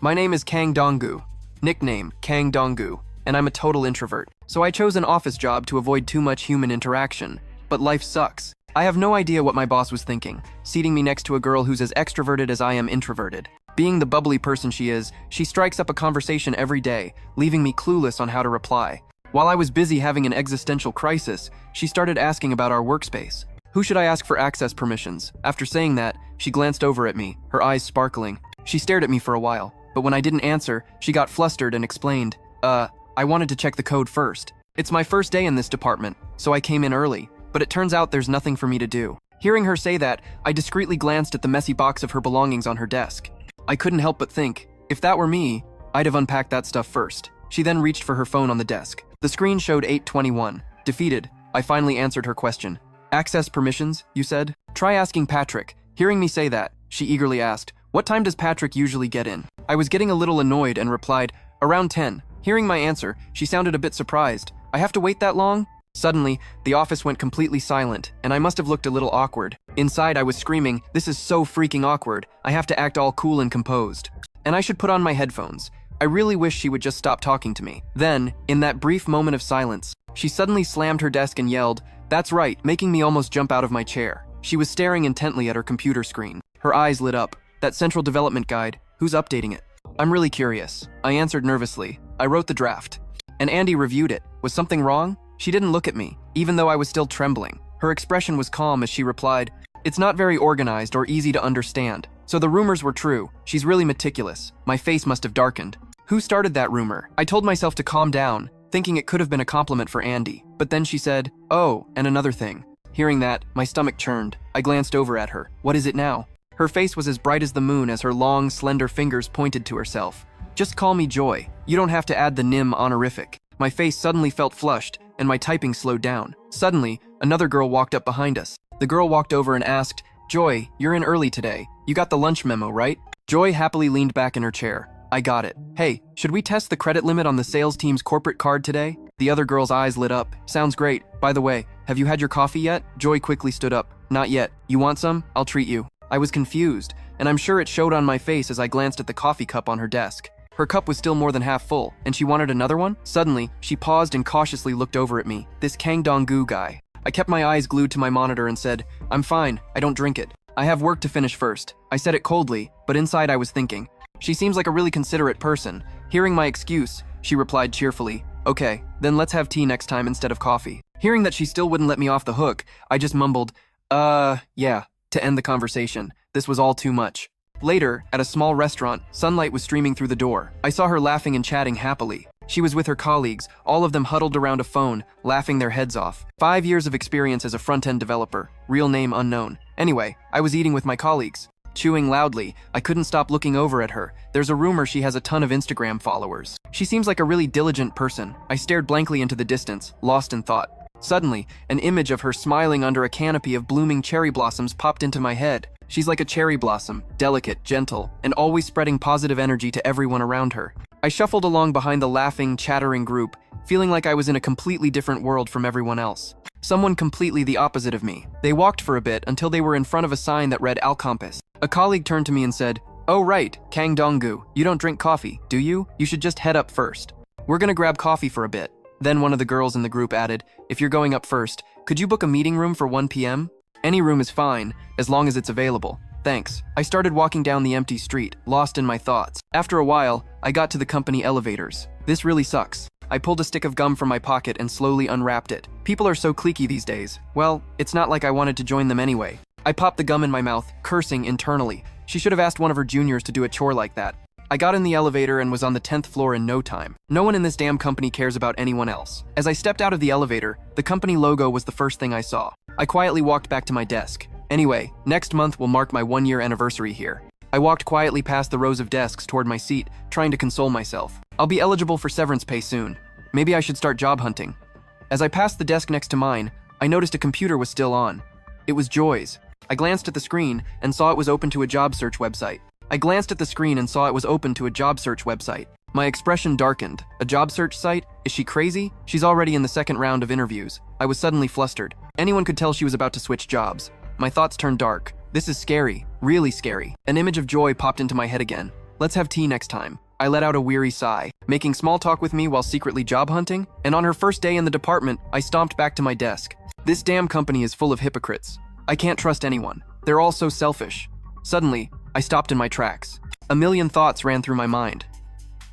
My name is Kang Dong-gu, nickname Kang Dong-gu, and I'm a total introvert. So I chose an office job to avoid too much human interaction. But life sucks. I have no idea what my boss was thinking, seating me next to a girl who's as extroverted as I am introverted. Being the bubbly person she is, she strikes up a conversation every day, leaving me clueless on how to reply. While I was busy having an existential crisis, she started asking about our workspace. Who should I ask for access permissions? After saying that, she glanced over at me, her eyes sparkling. She stared at me for a while, but when I didn't answer, she got flustered and explained, I wanted to check the code first. It's my first day in this department, so I came in early, but it turns out there's nothing for me to do. Hearing her say that, I discreetly glanced at the messy box of her belongings on her desk. I couldn't help but think, if that were me, I'd have unpacked that stuff first. She then reached for her phone on the desk. The screen showed 8:21. Defeated, I finally answered her question. Access permissions, you said? Try asking Patrick. Hearing me say that, she eagerly asked, what time does Patrick usually get in? I was getting a little annoyed and replied, around 10. Hearing my answer, she sounded a bit surprised. I have to wait that long? Suddenly, the office went completely silent, and I must have looked a little awkward. Inside, I was screaming, this is so freaking awkward. I have to act all cool and composed. And I should put on my headphones. I really wish she would just stop talking to me. Then, in that brief moment of silence, she suddenly slammed her desk and yelled, that's right, making me almost jump out of my chair. She was staring intently at her computer screen. Her eyes lit up. That central development guide, who's updating it? I'm really curious. I answered nervously. I wrote the draft. And Andy reviewed it. Was something wrong? She didn't look at me, even though I was still trembling. Her expression was calm as she replied, it's not very organized or easy to understand. So the rumors were true. She's really meticulous. My face must have darkened. Who started that rumor? I told myself to calm down, thinking it could have been a compliment for Andy. But then she said, oh, and another thing. Hearing that, my stomach churned. I glanced over at her. What is it now? Her face was as bright as the moon as her long, slender fingers pointed to herself. Just call me Joy. You don't have to add the nim honorific. My face suddenly felt flushed, and my typing slowed down. Suddenly, another girl walked up behind us. The girl walked over and asked, Joy, you're in early today. You got the lunch memo, right? Joy happily leaned back in her chair. I got it. Hey, should we test the credit limit on the sales team's corporate card today? The other girl's eyes lit up. Sounds great. By the way, have you had your coffee yet? Joy quickly stood up. Not yet. You want some? I'll treat you. I was confused, and I'm sure it showed on my face as I glanced at the coffee cup on her desk. Her cup was still more than half full, and she wanted another one? Suddenly, she paused and cautiously looked over at me. This Kang Dong-gu guy. I kept my eyes glued to my monitor and said, I'm fine, I don't drink it. I have work to finish first. I said it coldly, but inside I was thinking, she seems like a really considerate person. Hearing my excuse, she replied cheerfully, okay, then let's have tea next time instead of coffee. Hearing that she still wouldn't let me off the hook, I just mumbled, yeah, to end the conversation. This was all too much. Later, at a small restaurant, sunlight was streaming through the door. I saw her laughing and chatting happily. She was with her colleagues, all of them huddled around a phone, laughing their heads off. 5 years of experience as a front-end developer, real name unknown. Anyway, I was eating with my colleagues. Chewing loudly, I couldn't stop looking over at her. There's a rumor she has a ton of Instagram followers. She seems like a really diligent person. I stared blankly into the distance, lost in thought. Suddenly, an image of her smiling under a canopy of blooming cherry blossoms popped into my head. She's like a cherry blossom, delicate, gentle, and always spreading positive energy to everyone around her. I shuffled along behind the laughing, chattering group, feeling like I was in a completely different world from everyone else. Someone completely the opposite of me. They walked for a bit until they were in front of a sign that read Alcompass. A colleague turned to me and said, oh right, Kang Dong-gu, you don't drink coffee, do you? You should just head up first. We're gonna grab coffee for a bit. Then one of the girls in the group added, if you're going up first, could you book a meeting room for 1 p.m.? Any room is fine, as long as it's available. Thanks. I started walking down the empty street, lost in my thoughts. After a while, I got to the company elevators. This really sucks. I pulled a stick of gum from my pocket and slowly unwrapped it. People are so cliquey these days. Well, it's not like I wanted to join them anyway. I popped the gum in my mouth, cursing internally. She should have asked one of her juniors to do a chore like that. I got in the elevator and was on the 10th floor in no time. No one in this damn company cares about anyone else. As I stepped out of the elevator, the company logo was the first thing I saw. I quietly walked back to my desk. Anyway, next month will mark my 1-year anniversary here. I walked quietly past the rows of desks toward my seat, trying to console myself. I'll be eligible for severance pay soon. Maybe I should start job hunting. As I passed the desk next to mine, I noticed a computer was still on. It was Joy's. I glanced at the screen and saw it was open to a job search website. My expression darkened. A job search site? Is she crazy? She's already in the second round of interviews. I was suddenly flustered. Anyone could tell she was about to switch jobs. My thoughts turned dark. This is scary. Really scary. An image of Joy popped into my head again. Let's have tea next time. I let out a weary sigh. Making small talk with me while secretly job hunting? And on her first day in the department, I stomped back to my desk. This damn company is full of hypocrites. I can't trust anyone. They're all so selfish. Suddenly, I stopped in my tracks. A million thoughts ran through my mind.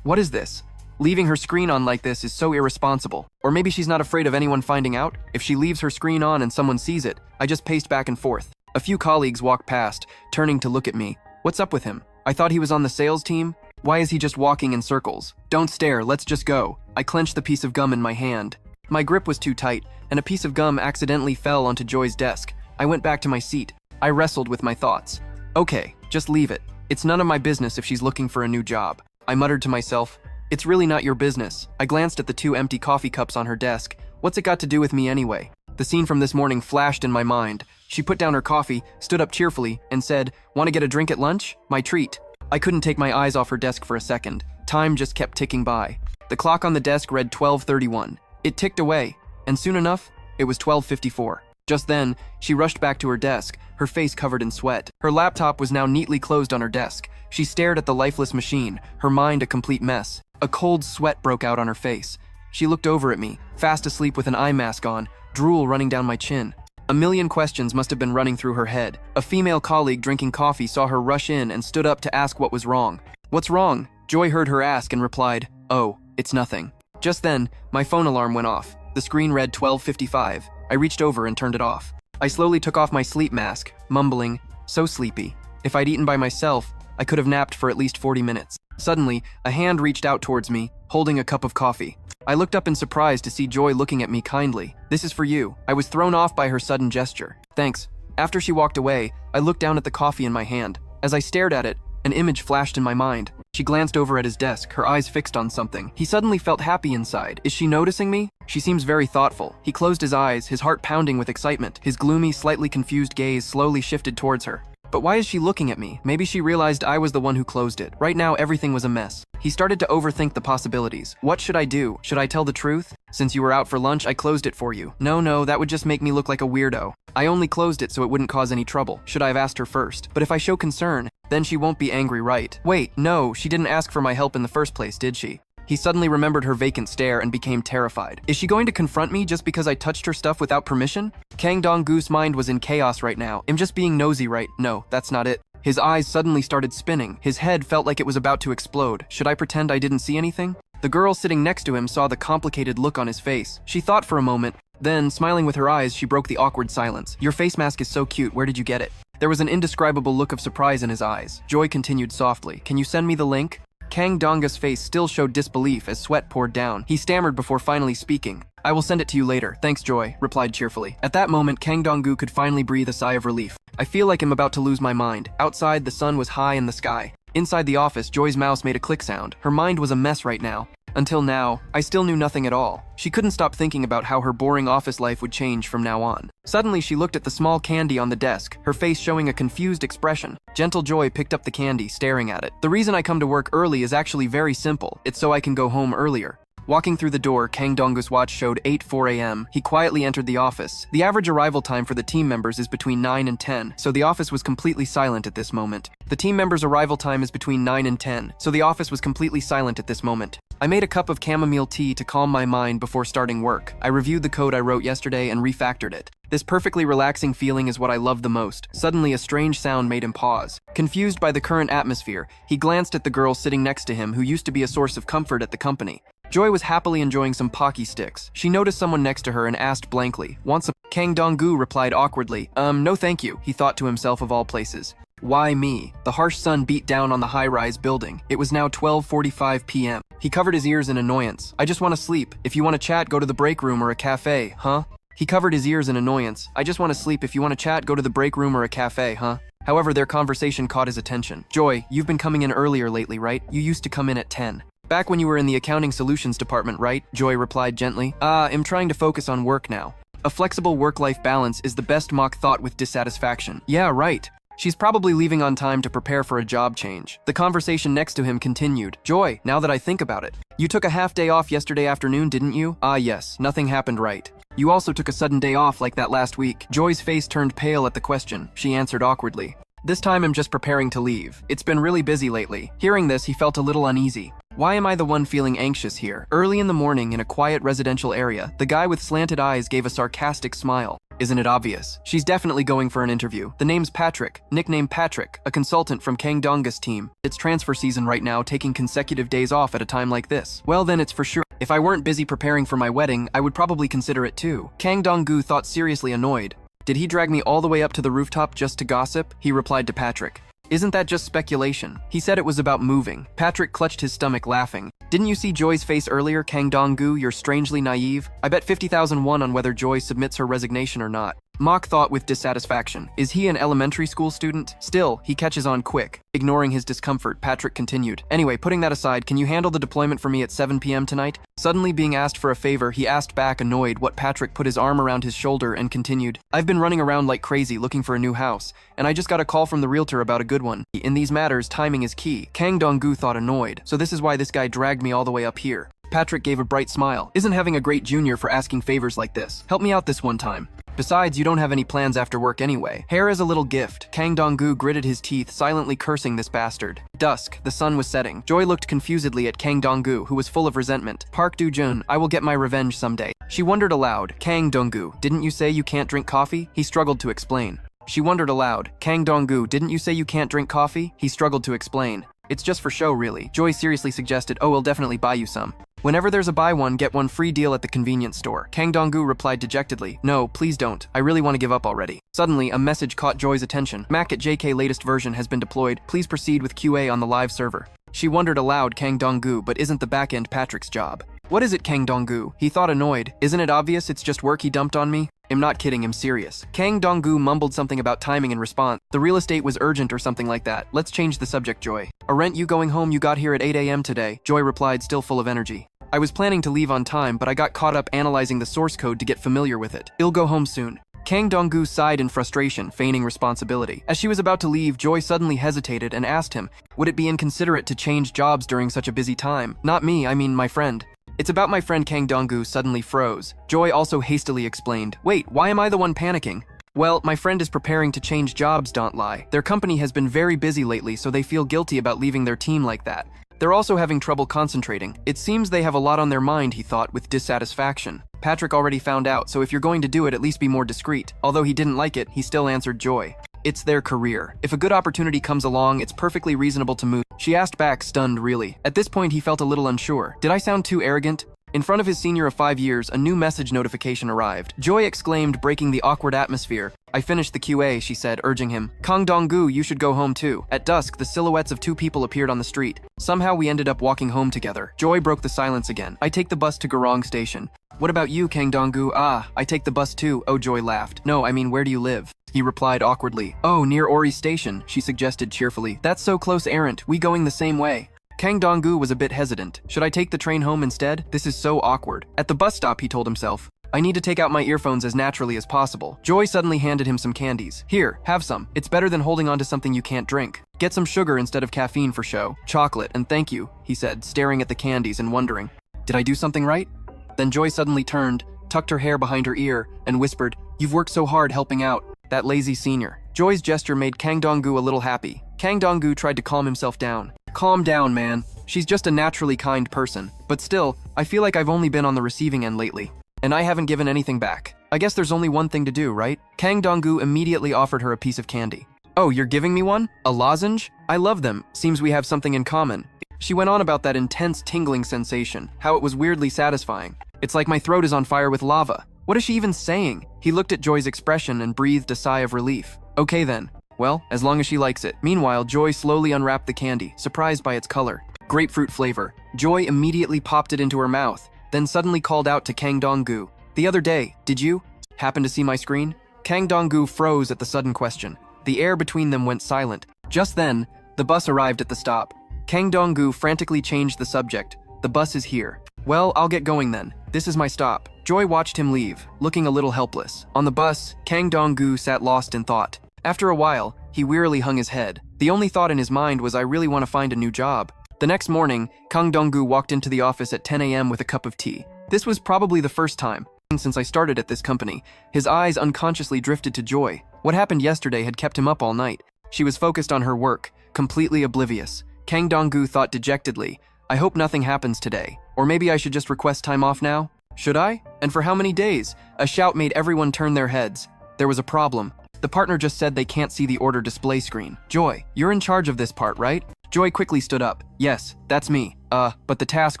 What is this? Leaving her screen on like this is so irresponsible. Or maybe she's not afraid of anyone finding out? If she leaves her screen on and someone sees it, I just paced back and forth. A few colleagues walked past, turning to look at me. What's up with him? I thought he was on the sales team? Why is he just walking in circles? Don't stare, let's just go. I clenched the piece of gum in my hand. My grip was too tight, and a piece of gum accidentally fell onto Joy's desk. I went back to my seat. I wrestled with my thoughts. Okay, just leave it. It's none of my business if she's looking for a new job. I muttered to myself. It's really not your business. I glanced at the 2 empty coffee cups on her desk. What's it got to do with me anyway? The scene from this morning flashed in my mind. She put down her coffee, stood up cheerfully, and said, "Want to get a drink at lunch? My treat." I couldn't take my eyes off her desk for a second. Time just kept ticking by. The clock on the desk read 12:31. It ticked away, and soon enough, it was 12:54. Just then, she rushed back to her desk, her face covered in sweat. Her laptop was now neatly closed on her desk. She stared at the lifeless machine, her mind a complete mess. A cold sweat broke out on her face. She looked over at me, fast asleep with an eye mask on, drool running down my chin. A million questions must have been running through her head. A female colleague drinking coffee saw her rush in and stood up to ask what was wrong. "What's wrong?" Joy heard her ask and replied, "Oh, it's nothing." Just then, my phone alarm went off. The screen read 12:55. I reached over and turned it off. I slowly took off my sleep mask, mumbling, "So sleepy." If I'd eaten by myself, I could have napped for at least 40 minutes. Suddenly, a hand reached out towards me, holding a cup of coffee. I looked up in surprise to see Joy looking at me kindly. "This is for you." I was thrown off by her sudden gesture. "Thanks." After she walked away, I looked down at the coffee in my hand. As I stared at it, an image flashed in my mind. She glanced over at his desk, her eyes fixed on something. He suddenly felt happy inside. Is she noticing me? She seems very thoughtful. He closed his eyes, his heart pounding with excitement. His gloomy, slightly confused gaze slowly shifted towards her. But why is she looking at me? Maybe she realized I was the one who closed it. Right now, everything was a mess. He started to overthink the possibilities. What should I do? Should I tell the truth? "Since you were out for lunch, I closed it for you." No, that would just make me look like a weirdo. I only closed it so it wouldn't cause any trouble. Should I have asked her first? But if I show concern, then she won't be angry, right? Wait, no, she didn't ask for my help in the first place, did she? He suddenly remembered her vacant stare and became terrified. Is she going to confront me just because I touched her stuff without permission? Kang Dong-gu's mind was in chaos right now. I'm just being nosy, right? No, that's not it. His eyes suddenly started spinning. His head felt like it was about to explode. Should I pretend I didn't see anything? The girl sitting next to him saw the complicated look on his face. She thought for a moment. Then, smiling with her eyes, she broke the awkward silence. "Your face mask is so cute. Where did you get it?" There was an indescribable look of surprise in his eyes. Joy continued softly. "Can you send me the link?" Kang Dong-gu's face still showed disbelief as sweat poured down. He stammered before finally speaking. "I will send it to you later. Thanks, Joy," replied cheerfully. At that moment, Kang Dong-gu could finally breathe a sigh of relief. "I feel like I'm about to lose my mind." Outside, the sun was high in the sky. Inside the office, Joy's mouse made a click sound. Her mind was a mess right now. Until now, I still knew nothing at all. She couldn't stop thinking about how her boring office life would change from now on. Suddenly, she looked at the small candy on the desk, her face showing a confused expression. Gentle Joy picked up the candy, staring at it. "The reason I come to work early is actually very simple. It's so I can go home earlier." Walking through the door, Kang Dong-gu's watch showed 8:04 a.m. He quietly entered the office. The average arrival time for the team members is between 9 and 10, so the office was completely silent at this moment. The team members' arrival time is between 9 and 10, so the office was completely silent at this moment. I made a cup of chamomile tea to calm my mind before starting work. I reviewed the code I wrote yesterday and refactored it. This perfectly relaxing feeling is what I love the most. Suddenly, a strange sound made him pause. Confused by the current atmosphere, he glanced at the girl sitting next to him who used to be a source of comfort at the company. Joy was happily enjoying some Pocky sticks. She noticed someone next to her and asked blankly, "Want some?" Kang Dong-gu replied awkwardly, No thank you," he thought to himself of all places. Why me? The harsh sun beat down on the high-rise building. It was now 12:45 p.m. He covered his ears in annoyance. "I just want to sleep. If you want to chat, go to the break room or a cafe, huh?" He covered his ears in annoyance. "I just want to sleep. If you want to chat, go to the break room or a cafe, huh?" However, their conversation caught his attention. "Joy, you've been coming in earlier lately, right? You used to come in at 10. "Back when you were in the accounting solutions department, right?" Joy replied gently. I'm trying to focus on work now. A flexible work-life balance is the best mock thought with dissatisfaction. Yeah, right. She's probably leaving on time to prepare for a job change. The conversation next to him continued. "Joy, now that I think about it, you took a half day off yesterday afternoon, didn't you?" Yes, nothing happened right. "You also took a sudden day off like that last week." Joy's face turned pale at the question. She answered awkwardly. This time I'm just preparing to leave. It's been really busy lately. Hearing this, he felt a little uneasy. Why am I the one feeling anxious here? Early in the morning in a quiet residential area, the guy with slanted eyes gave a sarcastic smile. Isn't it obvious? She's definitely going for an interview. The name's Patrick, nicknamed Patrick, a consultant from Kang Dong-gu's team. It's transfer season right now, taking consecutive days off at a time like this. Well then, it's for sure. If I weren't busy preparing for my wedding, I would probably consider it too. Kang Dong-gu thought seriously annoyed. Did he drag me all the way up to the rooftop just to gossip? He replied to Patrick. Isn't that just speculation? He said it was about moving. Patrick clutched his stomach, laughing. Didn't you see Joy's face earlier, Kang Dong-gu? You're strangely naive. I bet 50,000 won on whether Joy submits her resignation or not. Mock thought with dissatisfaction. Is he an elementary school student? Still, he catches on quick. Ignoring his discomfort, Patrick continued. Anyway, putting that aside, can you handle the deployment for me at 7 p.m. tonight? Suddenly being asked for a favor, he asked back, annoyed. What? Patrick put his arm around his shoulder and continued. I've been running around like crazy looking for a new house, and I just got a call from the realtor about a good one. In these matters, timing is key. Kang Dong-gu thought, annoyed. So this is why this guy dragged me all the way up here. Patrick gave a bright smile. Isn't having a great junior for asking favors like this. Help me out this one time. Besides, you don't have any plans after work anyway. Hair is a little gift. Kang Dong-gu gritted his teeth, silently cursing this bastard. Dusk, the sun was setting. Joy looked confusedly at Kang Dong-gu, who was full of resentment. Park Do-jun, I will get my revenge someday. She wondered aloud. Kang Dong-gu, didn't you say you can't drink coffee? He struggled to explain. She wondered aloud. Kang Dong-gu, didn't you say you can't drink coffee? He struggled to explain. It's just for show, really. Joy seriously suggested, oh, we'll definitely buy you some. Whenever there's a buy one, get one free deal at the convenience store. Kang Dong-gu replied dejectedly, no, please don't. I really want to give up already. Suddenly, a message caught Joy's attention. Mac at JK latest version has been deployed. Please proceed with QA on the live server. She wondered aloud, Kang Dong-gu, but isn't the backend Patrick's job? What is it, Kang Dong-gu? He thought, annoyed. Isn't it obvious it's just work he dumped on me? I'm not kidding, I'm serious. Kang Dong-gu mumbled something about timing in response. The real estate was urgent or something like that. Let's change the subject, Joy. Aren't you going home? You got here at 8 a.m. today. Joy replied, still full of energy. I was planning to leave on time, but I got caught up analyzing the source code to get familiar with it. I'll go home soon. Kang Dong-gu sighed in frustration, feigning responsibility. As she was about to leave, Joy suddenly hesitated and asked him, would it be inconsiderate to change jobs during such a busy time? Not me, I mean my friend. It's about my friend. Kang Dong-gu suddenly froze. Joy also hastily explained, wait, why am I the one panicking? Well, my friend is preparing to change jobs, don't lie. Their company has been very busy lately, so they feel guilty about leaving their team like that. They're also having trouble concentrating. It seems they have a lot on their mind, he thought, with dissatisfaction. Patrick already found out, so if you're going to do it, at least be more discreet. Although he didn't like it, he still answered Joy. It's their career. If a good opportunity comes along, it's perfectly reasonable to move. She asked back, stunned really. At this point, he felt a little unsure. Did I sound too arrogant? In front of his senior of 5 years, a new message notification arrived. Joy exclaimed, breaking the awkward atmosphere. I finished the QA, she said, urging him. Kang Dong-gu, you should go home too. At dusk, the silhouettes of two people appeared on the street. Somehow we ended up walking home together. Joy broke the silence again. I take the bus to Garong Station. What about you, Kang Dong-gu? Ah, I take the bus too. Oh, Joy laughed. No, I mean, where do you live? He replied awkwardly. Oh, near Ori Station, she suggested cheerfully. That's so close, Aren't we going the same way? Kang Dong-gu was a bit hesitant. Should I take the train home instead? This is so awkward. At the bus stop, he told himself. I need to take out my earphones as naturally as possible. Joy suddenly handed him some candies. Here, have some. It's better than holding on to something you can't drink. Get some sugar instead of caffeine for show. Chocolate, and thank you, he said, staring at the candies and wondering. Did I do something right? Then Joy suddenly turned, tucked her hair behind her ear, and whispered, You've worked so hard helping out. That lazy senior. Joy's gesture made Kang Dong-gu a little happy. Kang Dong-gu tried to calm himself down. Calm down, man. She's just a naturally kind person. But still, I feel like I've only been on the receiving end lately. And I haven't given anything back. I guess there's only one thing to do, right? Kang Dong-gu immediately offered her a piece of candy. Oh, you're giving me one? A lozenge? I love them. Seems we have something in common. She went on about that intense tingling sensation, how it was weirdly satisfying. It's like my throat is on fire with lava. What is she even saying? He looked at Joy's expression and breathed a sigh of relief. Okay then. Well, as long as she likes it. Meanwhile, Joy slowly unwrapped the candy, surprised by its color. Grapefruit flavor. Joy immediately popped it into her mouth, then suddenly called out to Kang Dong-gu. The other day, did you happen to see my screen? Kang Dong-gu froze at the sudden question. The air between them went silent. Just then, the bus arrived at the stop. Kang Dong-gu frantically changed the subject. The bus is here. Well, I'll get going then. This is my stop. Joy watched him leave, looking a little helpless. On the bus, Kang Dong-gu sat lost in thought. After a while, he wearily hung his head. The only thought in his mind was, I really want to find a new job. The next morning, Kang Dong-gu walked into the office at 10 a.m. with a cup of tea. This was probably the first time since I started at this company. His eyes unconsciously drifted to Joy. What happened yesterday had kept him up all night. She was focused on her work, completely oblivious. Kang Dong-gu thought dejectedly, I hope nothing happens today. Or maybe I should just request time off now? Should I? And for how many days? A shout made everyone turn their heads. There was a problem. The partner just said they can't see the order display screen. Joy, you're in charge of this part, right? Joy quickly stood up. Yes, that's me. But the task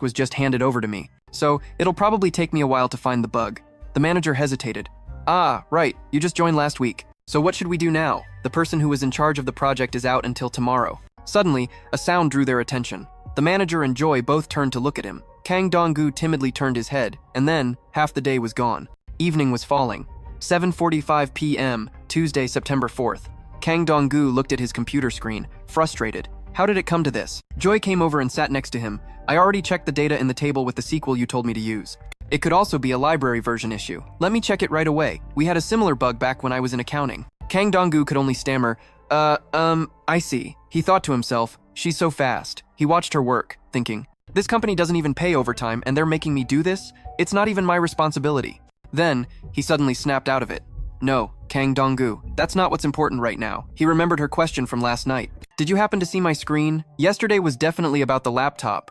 was just handed over to me. So, it'll probably take me a while to find the bug. The manager hesitated. Ah, right, you just joined last week. So what should we do now? The person who was in charge of the project is out until tomorrow. Suddenly, a sound drew their attention. The manager and Joy both turned to look at him. Kang Dong-gu timidly turned his head, and then, half the day was gone. Evening was falling. 7:45 p.m., Tuesday, September 4th. Kang Dong-gu looked at his computer screen, frustrated. How did it come to this? Joy came over and sat next to him. I already checked the data in the table with the SQL you told me to use. It could also be a library version issue. Let me check it right away. We had a similar bug back when I was in accounting. Kang Dong-gu could only stammer, I see. He thought to himself, she's so fast. He watched her work, thinking, this company doesn't even pay overtime and they're making me do this? It's not even my responsibility. Then, he suddenly snapped out of it. No, Kang Dong-gu, that's not what's important right now. He remembered her question from last night. Did you happen to see my screen? Yesterday was definitely about the laptop.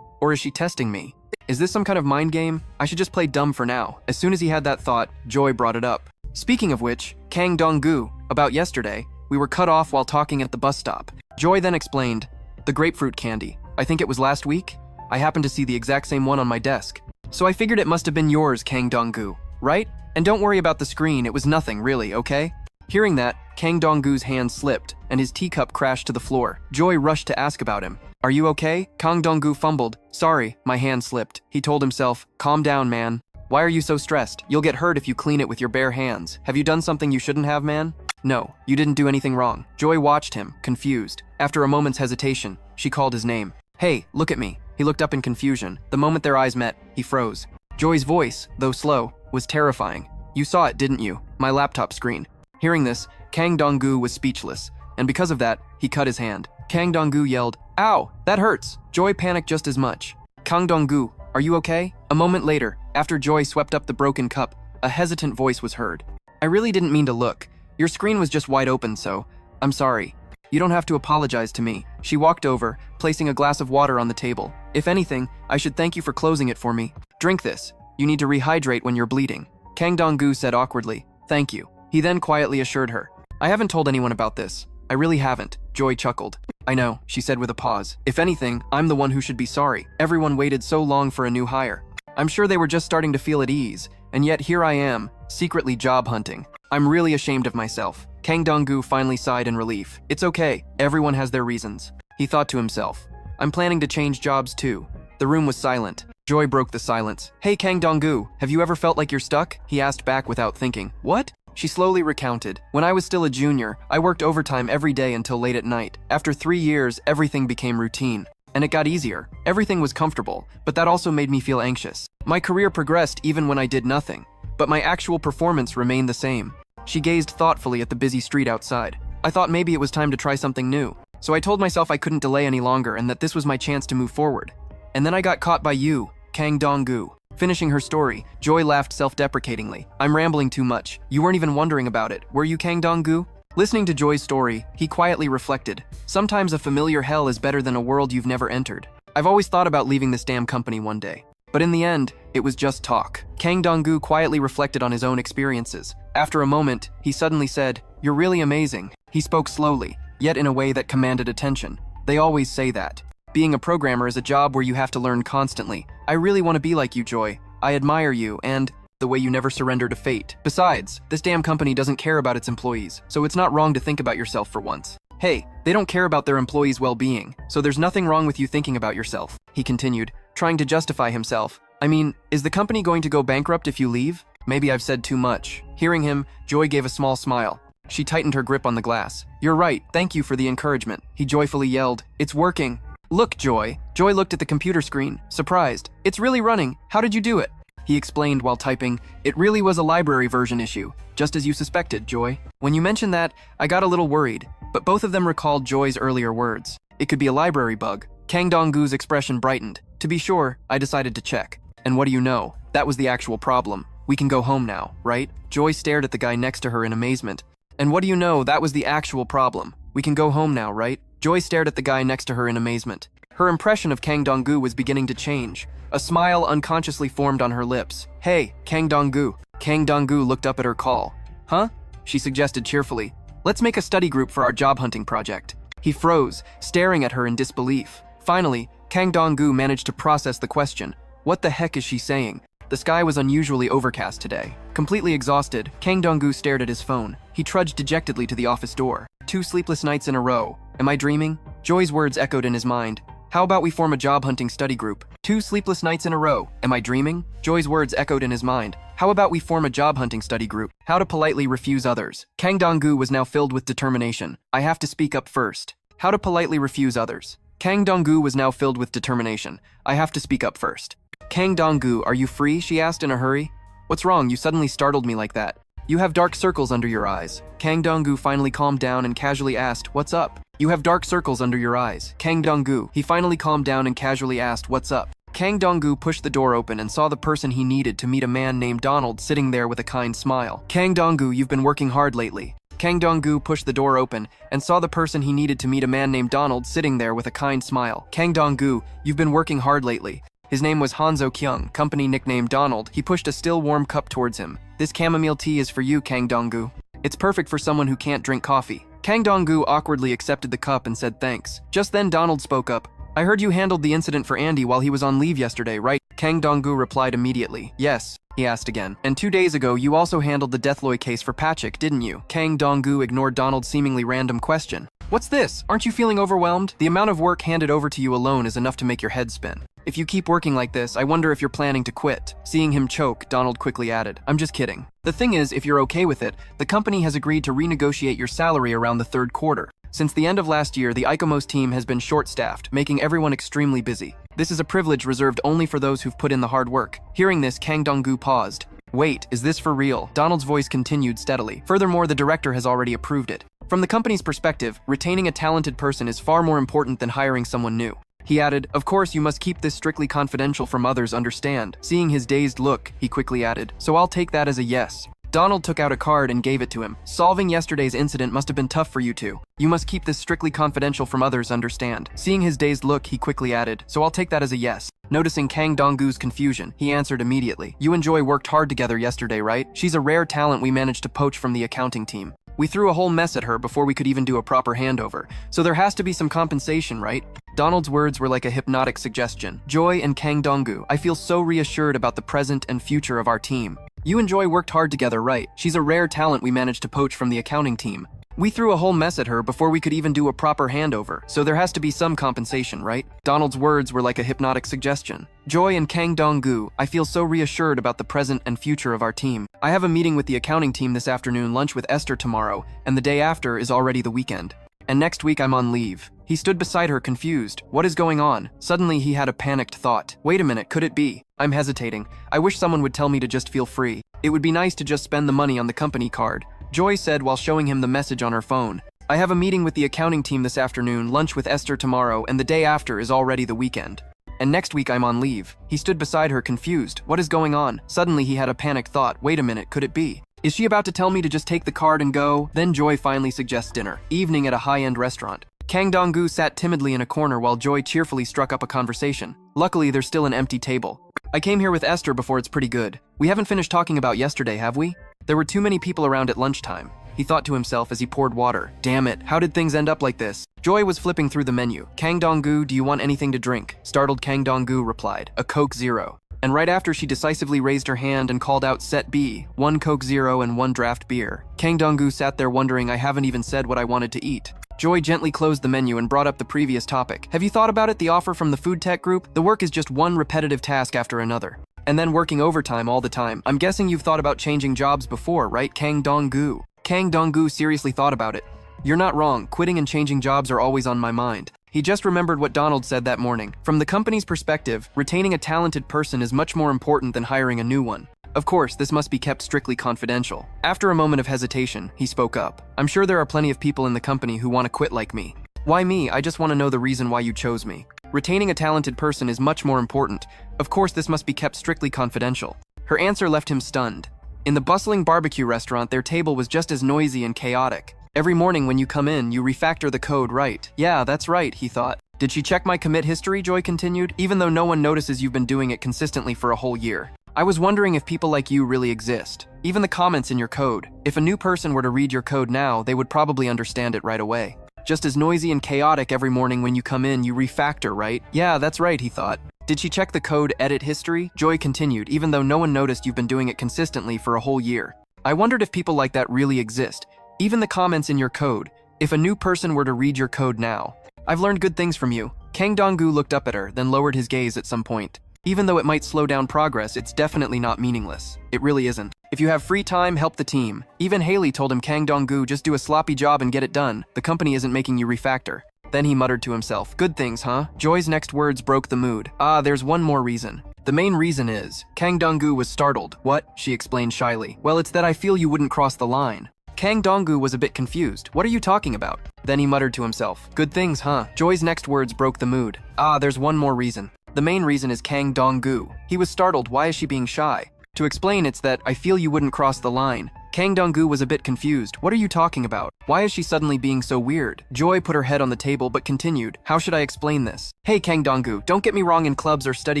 Or is she testing me? Is this some kind of mind game? I should just play dumb for now. As soon as he had that thought, Joy brought it up. Speaking of which, Kang Dong-gu, about yesterday, we were cut off while talking at the bus stop. Joy then explained, the grapefruit candy. I think it was last week? I happened to see the exact same one on my desk. So I figured it must have been yours, Kang Dong-gu, right? And don't worry about the screen, it was nothing really, okay? Hearing that, Kang Dong-gu's hand slipped, and his teacup crashed to the floor. Joy rushed to ask about him. Are you okay? Kang Dong-gu fumbled. Sorry, my hand slipped. He told himself, calm down, man. Why are you so stressed? You'll get hurt if you clean it with your bare hands. Have you done something you shouldn't have, man? No, you didn't do anything wrong. Joy watched him, confused. After a moment's hesitation, she called his name. Hey, look at me. He looked up in confusion. The moment their eyes met, he froze. Joy's voice, though slow, was terrifying. You saw it, didn't you? My laptop screen. Hearing this, Kang Dong-gu was speechless, and because of that, he cut his hand. Kang Dong-gu yelled, ow, that hurts. Joy panicked just as much. Kang Dong-gu, are you okay? A moment later, after Joy swept up the broken cup, a hesitant voice was heard. I really didn't mean to look. Your screen was just wide open, so I'm sorry. You don't have to apologize to me. She walked over, placing a glass of water on the table. If anything, I should thank you for closing it for me. Drink this. You need to rehydrate when you're bleeding. Kang Dong-gu said awkwardly, thank you. He then quietly assured her, I haven't told anyone about this. I really haven't. Joy chuckled. I know, she said with a pause. If anything, I'm the one who should be sorry. Everyone waited so long for a new hire. I'm sure they were just starting to feel at ease, and yet here I am, secretly job hunting. I'm really ashamed of myself. Kang Dong-gu finally sighed in relief. It's okay, everyone has their reasons. He thought to himself, I'm planning to change jobs too. The room was silent. Joy broke the silence. Hey Kang Dong-gu, have you ever felt like you're stuck? He asked back without thinking. What? She slowly recounted. When I was still a junior, I worked overtime every day until late at night. After 3 years, everything became routine. And it got easier. Everything was comfortable, but that also made me feel anxious. My career progressed even when I did nothing, but my actual performance remained the same. She gazed thoughtfully at the busy street outside. I thought maybe it was time to try something new. So I told myself I couldn't delay any longer and that this was my chance to move forward. And then I got caught by you, Kang Dong-gu. Finishing her story, Joy laughed self-deprecatingly. I'm rambling too much. You weren't even wondering about it, were you, Kang Dong-gu? Listening to Joy's story, he quietly reflected. Sometimes a familiar hell is better than a world you've never entered. I've always thought about leaving this damn company one day. But in the end, it was just talk. Kang Dong-gu quietly reflected on his own experiences. After a moment, he suddenly said, You're really amazing. He spoke slowly, yet in a way that commanded attention. They always say that. Being a programmer is a job where you have to learn constantly. I really want to be like you, Joy. I admire you and the way you never surrender to fate. Besides, this damn company doesn't care about its employees, so it's not wrong to think about yourself for once. Hey, they don't care about their employees' well-being, so there's nothing wrong with you thinking about yourself, he continued, trying to justify himself. I mean, is the company going to go bankrupt if you leave? Maybe I've said too much. Hearing him, Joy gave a small smile. She tightened her grip on the glass. You're right, thank you for the encouragement. He joyfully yelled, It's working. Look, Joy. Joy looked at the computer screen, surprised. It's really running. How did you do it? He explained while typing, It really was a library version issue, just as you suspected, Joy. When you mentioned that, I got a little worried, but both of them recalled Joy's earlier words. It could be a library bug. Kang Dong-gu's expression brightened. To be sure, I decided to check. And what do you know? That was the actual problem. We can go home now, right? Joy stared at the guy next to her in amazement. And what do you know? That was the actual problem. We can go home now, right? Joy stared at the guy next to her in amazement. Her impression of Kang Dong-gu was beginning to change. A smile unconsciously formed on her lips. Hey, Kang Dong-gu. Kang Dong-gu looked up at her call. Huh? She suggested cheerfully. Let's make a study group for our job hunting project. He froze, staring at her in disbelief. Finally, Kang Dong-gu managed to process the question. What the heck is she saying? The sky was unusually overcast today. Completely exhausted, Kang Dong-gu stared at his phone. He trudged dejectedly to the office door. 2 sleepless nights in a row. Am I dreaming? Joy's words echoed in his mind. How about we form a job hunting study group? 2 sleepless nights in a row. Am I dreaming? Joy's words echoed in his mind. How about we form a job hunting study group? How to politely refuse others. Kang Dong-gu was now filled with determination. I have to speak up first. How to politely refuse others. Kang Dong-gu was now filled with determination. I have to speak up first. Kang Dong-gu, are you free? She asked in a hurry. What's wrong? You suddenly startled me like that. You have dark circles under your eyes. Kang Dong-gu finally calmed down and casually asked, what's up? You have dark circles under your eyes. Kang Dong-gu, he finally calmed down and casually asked, what's up? Kang Dong-gu pushed the door open and saw the person he needed to meet, a man named Donald sitting there with a kind smile. Kang Dong-gu, you've been working hard lately. Kang Dong-gu pushed the door open and saw the person he needed to meet, a man named Donald sitting there with a kind smile. Kang Dong-gu, you've been working hard lately. His name was Hanzo Kyung, company nickname Donald. He pushed a still warm cup towards him. This chamomile tea is for you, Kang Dong-gu. It's perfect for someone who can't drink coffee. Kang Dong-gu awkwardly accepted the cup and said thanks. Just then Donald spoke up. I heard you handled the incident for Andy while he was on leave yesterday, right? Kang Dong-gu replied immediately. Yes, he asked again. And 2 days ago, you also handled the Deathloy case for Patrick, didn't you? Kang Dong-gu ignored Donald's seemingly random question. What's this? Aren't you feeling overwhelmed? The amount of work handed over to you alone is enough to make your head spin. If you keep working like this, I wonder if you're planning to quit. Seeing him choke, Donald quickly added, I'm just kidding. The thing is, if you're okay with it, the company has agreed to renegotiate your salary around the 3rd quarter. Since the end of last year, the Ikomos team has been short-staffed, making everyone extremely busy. This is a privilege reserved only for those who've put in the hard work. Hearing this, Kang Dong-gu paused. Wait, is this for real? Donald's voice continued steadily. Furthermore, the director has already approved it. From the company's perspective, retaining a talented person is far more important than hiring someone new. He added, of course, you must keep this strictly confidential from others, understand? Seeing his dazed look, he quickly added, so I'll take that as a yes. Donald took out a card and gave it to him. Solving yesterday's incident must have been tough for you two. You must keep this strictly confidential from others, understand? Seeing his dazed look, he quickly added, so I'll take that as a yes. Noticing Kang Dong-gu's confusion, he answered immediately. You and Joy worked hard together yesterday, right? She's a rare talent we managed to poach from the accounting team. We threw a whole mess at her before we could even do a proper handover, so there has to be some compensation, right? Donald's words were like a hypnotic suggestion. Joy and Kang Dong-gu, I feel so reassured about the present and future of our team. You and Joy worked hard together, right? She's a rare talent we managed to poach from the accounting team. We threw a whole mess at her before we could even do a proper handover, so there has to be some compensation, right? Donald's words were like a hypnotic suggestion. Joy and Kang Dong-gu, I feel so reassured about the present and future of our team. I have a meeting with the accounting team this afternoon, lunch with Esther tomorrow, and the day after is already the weekend. And next week I'm on leave. He stood beside her, confused. What is going on? Suddenly he had a panicked thought. Wait a minute, could it be? I'm hesitating. I wish someone would tell me to just feel free. It would be nice to just spend the money on the company card. Joy said while showing him the message on her phone. I have a meeting with the accounting team this afternoon, lunch with Esther tomorrow, and the day after is already the weekend. And next week I'm on leave. He stood beside her, confused. What is going on? Suddenly he had a panicked thought. Wait a minute, could it be? Is she about to tell me to just take the card and go? Then Joy finally suggests dinner. Evening at a high-end restaurant. Kang Dong-gu sat timidly in a corner while Joy cheerfully struck up a conversation. Luckily, there's still an empty table. I came here with Esther before it's pretty good. We haven't finished talking about yesterday, have we? There were too many people around at lunchtime. He thought to himself as he poured water. Damn it, how did things end up like this? Joy was flipping through the menu. Kang Dong-gu, do you want anything to drink? Startled Kang Dong-gu replied, a Coke Zero. And right after she decisively raised her hand and called out set B, 1 Coke Zero and 1 draft beer. Kang Dong-gu sat there wondering, I haven't even said what I wanted to eat. Joy gently closed the menu and brought up the previous topic. Have you thought about it, the offer from the food tech group? The work is just one repetitive task after another. And then working overtime all the time. I'm guessing you've thought about changing jobs before, right, Kang Dong-gu? Kang Dong-gu seriously thought about it. You're not wrong, quitting and changing jobs are always on my mind. He just remembered what Donald said that morning. From the company's perspective, retaining a talented person is much more important than hiring a new one. Of course, this must be kept strictly confidential. After a moment of hesitation, he spoke up. I'm sure there are plenty of people in the company who want to quit like me. Why me? I just want to know the reason why you chose me. Retaining a talented person is much more important. Of course, this must be kept strictly confidential. Her answer left him stunned. In the bustling barbecue restaurant, their table was just as noisy and chaotic. Every morning when you come in, you refactor the code, right? Yeah, that's right, he thought. Did she check my commit history, Joy continued, even though no one notices you've been doing it consistently for a whole year. I was wondering if people like you really exist. Even the comments in your code. If a new person were to read your code now, they would probably understand it right away. Just as noisy and chaotic every morning when you come in, you refactor, right? Yeah, that's right, he thought. Did she check the code edit history? Joy continued, even though no one noticed you've been doing it consistently for a whole year. I wondered if people like that really exist. Even the comments in your code. If a new person were to read your code now. I've learned good things from you. Kang Dong-gu looked up at her, then lowered his gaze at some point. Even though it might slow down progress, it's definitely not meaningless. It really isn't. If you have free time, help the team. Even Haley told him, Kang Dong-gu, just do a sloppy job and get it done. The company isn't making you refactor. Then he muttered to himself, good things, huh? Joy's next words broke the mood. There's one more reason. The main reason is, Kang Dong-gu was startled. What? She explained shyly. Well, it's that I feel you wouldn't cross the line. Kang Dong-gu was a bit confused. What are you talking about? Then he muttered to himself. Good things, huh? Joy's next words broke the mood. There's one more reason. The main reason is Kang Dong-gu. He was startled. Why is she being shy? To explain, it's that I feel you wouldn't cross the line. Kang Dong-gu was a bit confused. What are you talking about? Why is she suddenly being so weird? Joy put her head on the table but continued. How should I explain this? Hey Kang Dong-gu, don't get me wrong, in clubs or study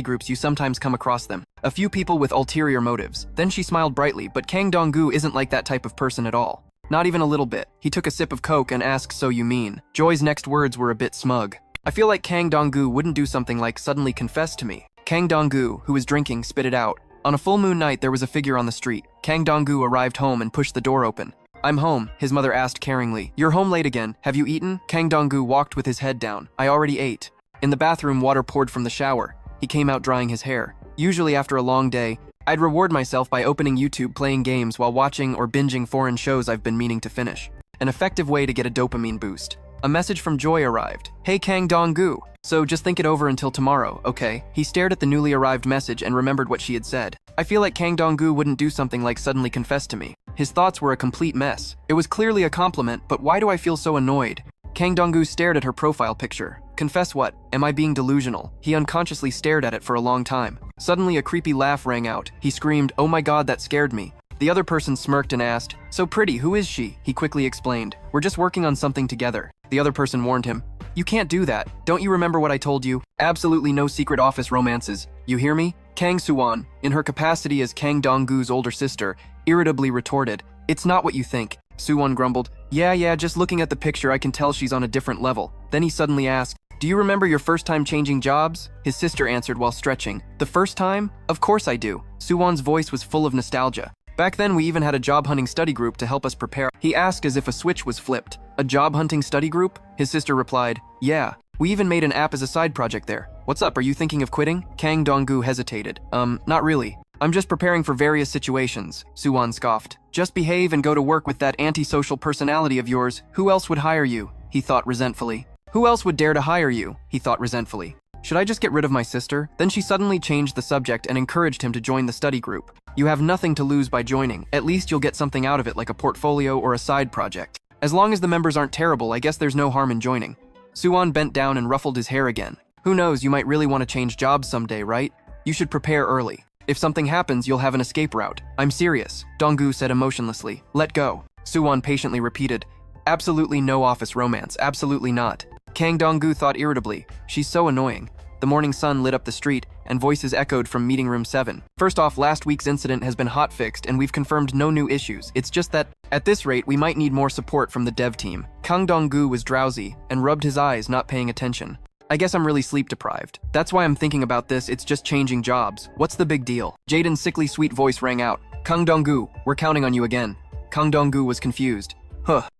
groups you sometimes come across them. A few people with ulterior motives. Then she smiled brightly, but Kang Dong-gu isn't like that type of person at all. Not even a little bit. He took a sip of Coke and asked, so you mean? Joy's next words were a bit smug. I feel like Kang Dong-gu wouldn't do something like suddenly confess to me. Kang Dong-gu, who was drinking, spit it out. On a full moon night, there was a figure on the street. Kang Dong-gu arrived home and pushed the door open. I'm home, his mother asked caringly. You're home late again. Have you eaten? Kang Dong-gu walked with his head down. I already ate. In the bathroom, water poured from the shower. He came out drying his hair. Usually after a long day, I'd reward myself by opening YouTube, playing games while watching or binging foreign shows I've been meaning to finish. An effective way to get a dopamine boost. A message from Joy arrived. Hey Kang Dong-gu. So just think it over until tomorrow, okay? He stared at the newly arrived message and remembered what she had said. I feel like Kang Dong-gu wouldn't do something like suddenly confess to me. His thoughts were a complete mess. It was clearly a compliment, but why do I feel so annoyed? Kang Dong-gu stared at her profile picture. Confess what? Am I being delusional? He unconsciously stared at it for a long time. Suddenly a creepy laugh rang out. He screamed, oh my god, that scared me. The other person smirked and asked, so pretty, who is she? He quickly explained, we're just working on something together. The other person warned him, you can't do that. Don't you remember what I told you? Absolutely no secret office romances. You hear me? Kang Soo-won, in her capacity as Kang Dong-gu's older sister, irritably retorted, it's not what you think. Soo-won grumbled, yeah, just looking at the picture I can tell she's on a different level. Then he suddenly asked, do you remember your first time changing jobs? His sister answered while stretching, the first time? Of course I do. Soo-won's voice was full of nostalgia. Back then we even had a job-hunting study group to help us prepare. He asked as if a switch was flipped. A job-hunting study group? His sister replied, yeah. We even made an app as a side project there. What's up, are you thinking of quitting? Kang Dong-gu hesitated. Not really. I'm just preparing for various situations. Soo-won scoffed. Just behave and go to work with that antisocial personality of yours. Who else would hire you? He thought resentfully. Who else would dare to hire you? He thought resentfully. Should I just get rid of my sister? Then she suddenly changed the subject and encouraged him to join the study group. You have nothing to lose by joining. At least you'll get something out of it like a portfolio or a side project. As long as the members aren't terrible, I guess there's no harm in joining. Soo-won bent down and ruffled his hair again. Who knows, you might really want to change jobs someday, right? You should prepare early. If something happens, you'll have an escape route. I'm serious, Dong-gu said emotionlessly. Let go. Soo-won patiently repeated, absolutely no office romance, absolutely not. Kang Dong-gu thought irritably, she's so annoying. The morning sun lit up the street, and voices echoed from meeting room 7. First off, last week's incident has been hot-fixed, and we've confirmed no new issues. It's just that, at this rate, we might need more support from the dev team. Kang Dong-gu was drowsy, and rubbed his eyes, not paying attention. I guess I'm really sleep-deprived. That's why I'm thinking about this, it's just changing jobs. What's the big deal? Jaden's sickly sweet voice rang out. Kang Dong-gu, we're counting on you again. Kang Dong-gu was confused.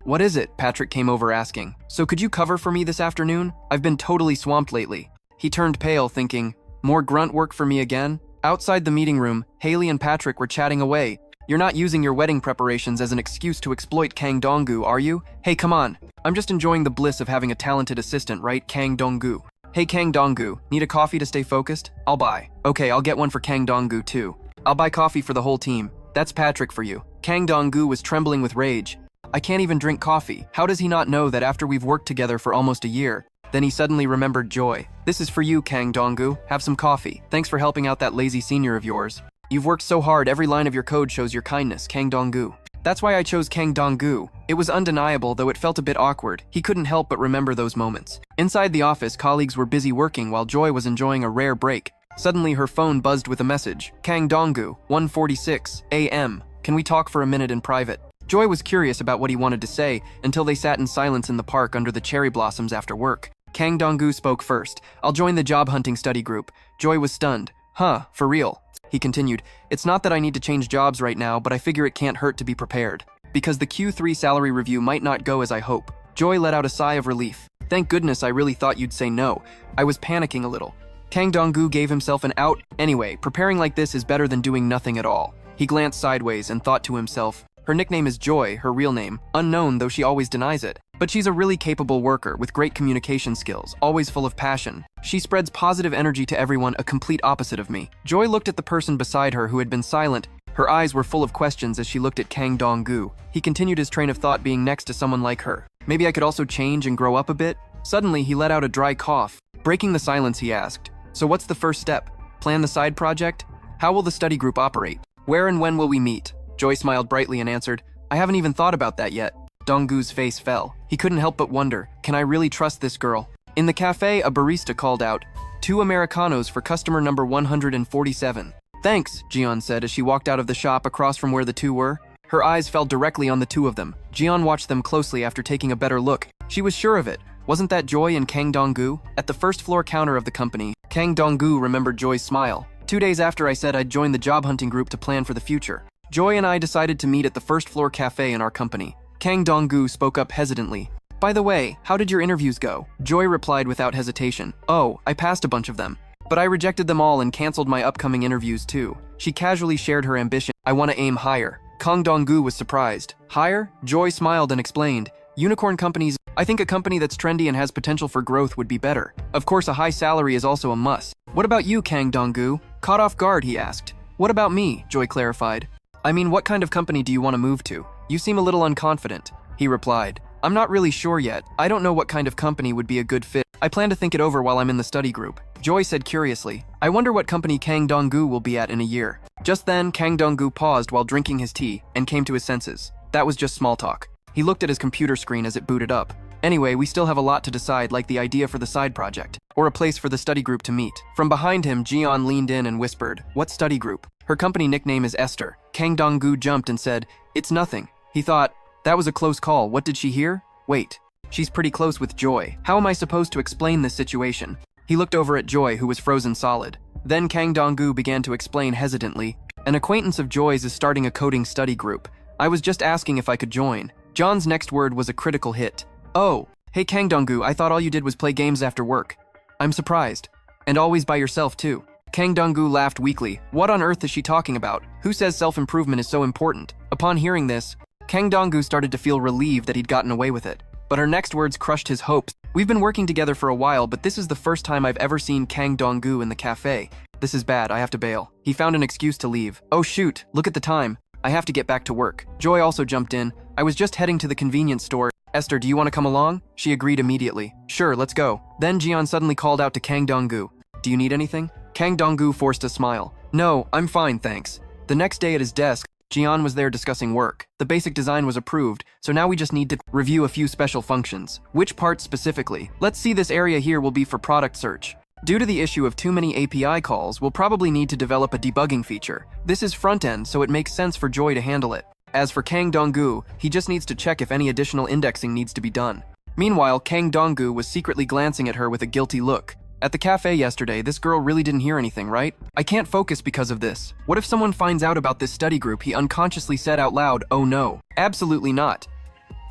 What is it? Patrick came over asking. So could you cover for me this afternoon? I've been totally swamped lately. He turned pale, thinking, more grunt work for me again? Outside the meeting room, Haley and Patrick were chatting away. You're not using your wedding preparations as an excuse to exploit Kang Dong-gu, are you? Hey, come on. I'm just enjoying the bliss of having a talented assistant, right, Kang Dong-gu? Hey, Kang Dong-gu, need a coffee to stay focused? I'll buy. Okay, I'll get one for Kang Dong-gu too. I'll buy coffee for the whole team. That's Patrick for you. Kang Dong-gu was trembling with rage. I can't even drink coffee. How does he not know that after we've worked together for almost a year? Then he suddenly remembered Joy. This is for you, Kang Dong-gu. Have some coffee. Thanks for helping out that lazy senior of yours. You've worked so hard, every line of your code shows your kindness, Kang Dong-gu. That's why I chose Kang Dong-gu. It was undeniable, though it felt a bit awkward. He couldn't help but remember those moments. Inside the office, colleagues were busy working while Joy was enjoying a rare break. Suddenly, her phone buzzed with a message. Kang Dong-gu, 1:46 a.m. Can we talk for a minute in private? Joy was curious about what he wanted to say until they sat in silence in the park under the cherry blossoms after work. Kang Dong-gu spoke first. I'll join the job hunting study group. Joy was stunned. Huh, for real? He continued, it's not that I need to change jobs right now, but I figure it can't hurt to be prepared. Because the Q3 salary review might not go as I hope. Joy let out a sigh of relief. Thank goodness, I really thought you'd say no. I was panicking a little. Kang Dong-gu gave himself an out. Anyway, preparing like this is better than doing nothing at all. He glanced sideways and thought to himself, her nickname is Joy, her real name, unknown though she always denies it. But she's a really capable worker with great communication skills, always full of passion. She spreads positive energy to everyone, a complete opposite of me. Joy looked at the person beside her who had been silent. Her eyes were full of questions as she looked at Kang Dong-gu. He continued his train of thought, being next to someone like her. Maybe I could also change and grow up a bit? Suddenly, he let out a dry cough. Breaking the silence, he asked, so what's the first step? Plan the side project? How will the study group operate? Where and when will we meet? Joy smiled brightly and answered, I haven't even thought about that yet. Dong-gu's face fell. He couldn't help but wonder, can I really trust this girl? In the cafe, a barista called out, 2 Americanos for customer number 147. Thanks, Jian said as she walked out of the shop across from where the two were. Her eyes fell directly on the two of them. Jian watched them closely after taking a better look. She was sure of it. Wasn't that Joy and Kang Dong-gu? At the first floor counter of the company, Kang Dong-gu remembered Joy's smile. 2 days after I said I'd join the job hunting group to plan for the future. Joy and I decided to meet at the first floor cafe in our company. Kang Dong-gu spoke up hesitantly. By the way, how did your interviews go? Joy replied without hesitation. Oh, I passed a bunch of them. But I rejected them all and canceled my upcoming interviews too. She casually shared her ambition. I want to aim higher. Kang Dong-gu was surprised. Higher? Joy smiled and explained. Unicorn companies. I think a company that's trendy and has potential for growth would be better. Of course, a high salary is also a must. What about you, Kang Dong-gu? Caught off guard, he asked. What about me? Joy clarified. I mean, what kind of company do you want to move to? You seem a little unconfident. He replied. I'm not really sure yet. I don't know what kind of company would be a good fit. I plan to think it over while I'm in the study group. Joy said curiously. I wonder what company Kang Dong-gu will be at in a year. Just then, Kang Dong-gu paused while drinking his tea and came to his senses. That was just small talk. He looked at his computer screen as it booted up. Anyway, we still have a lot to decide, like the idea for the side project, or a place for the study group to meet. From behind him, Jian leaned in and whispered, what study group? Her company nickname is Esther. Kang Dong-gu jumped and said, it's nothing. He thought, that was a close call. What did she hear? Wait, she's pretty close with Joy. How am I supposed to explain this situation? He looked over at Joy, who was frozen solid. Then Kang Dong-gu began to explain hesitantly, an acquaintance of Joy's is starting a coding study group. I was just asking if I could join. John's next word was a critical hit. Oh, hey Kang Dong-gu, I thought all you did was play games after work. I'm surprised. And always by yourself too. Kang Dong-gu laughed weakly. What on earth is she talking about? Who says self-improvement is so important? Upon hearing this, Kang Dong-gu started to feel relieved that he'd gotten away with it. But her next words crushed his hopes. We've been working together for a while, but this is the first time I've ever seen Kang Dong-gu in the cafe. This is bad, I have to bail. He found an excuse to leave. Oh shoot, look at the time. I have to get back to work. Joy also jumped in. I was just heading to the convenience store. Esther, do you want to come along? She agreed immediately. Sure, let's go. Then Jian suddenly called out to Kang Dong-gu. Do you need anything? Kang Dong-gu forced a smile. No, I'm fine, thanks. The next day at his desk, Jian was there discussing work. The basic design was approved, so now we just need to review a few special functions. Which parts specifically? Let's see, this area here will be for product search. Due to the issue of too many API calls, we'll probably need to develop a debugging feature. This is front-end, so it makes sense for Joy to handle it. As for Kang Dong-gu, he just needs to check if any additional indexing needs to be done. Meanwhile, Kang Dong-gu was secretly glancing at her with a guilty look. At the cafe yesterday, this girl really didn't hear anything, right? I can't focus because of this. What if someone finds out about this study group? He unconsciously said out loud, oh no. Absolutely not.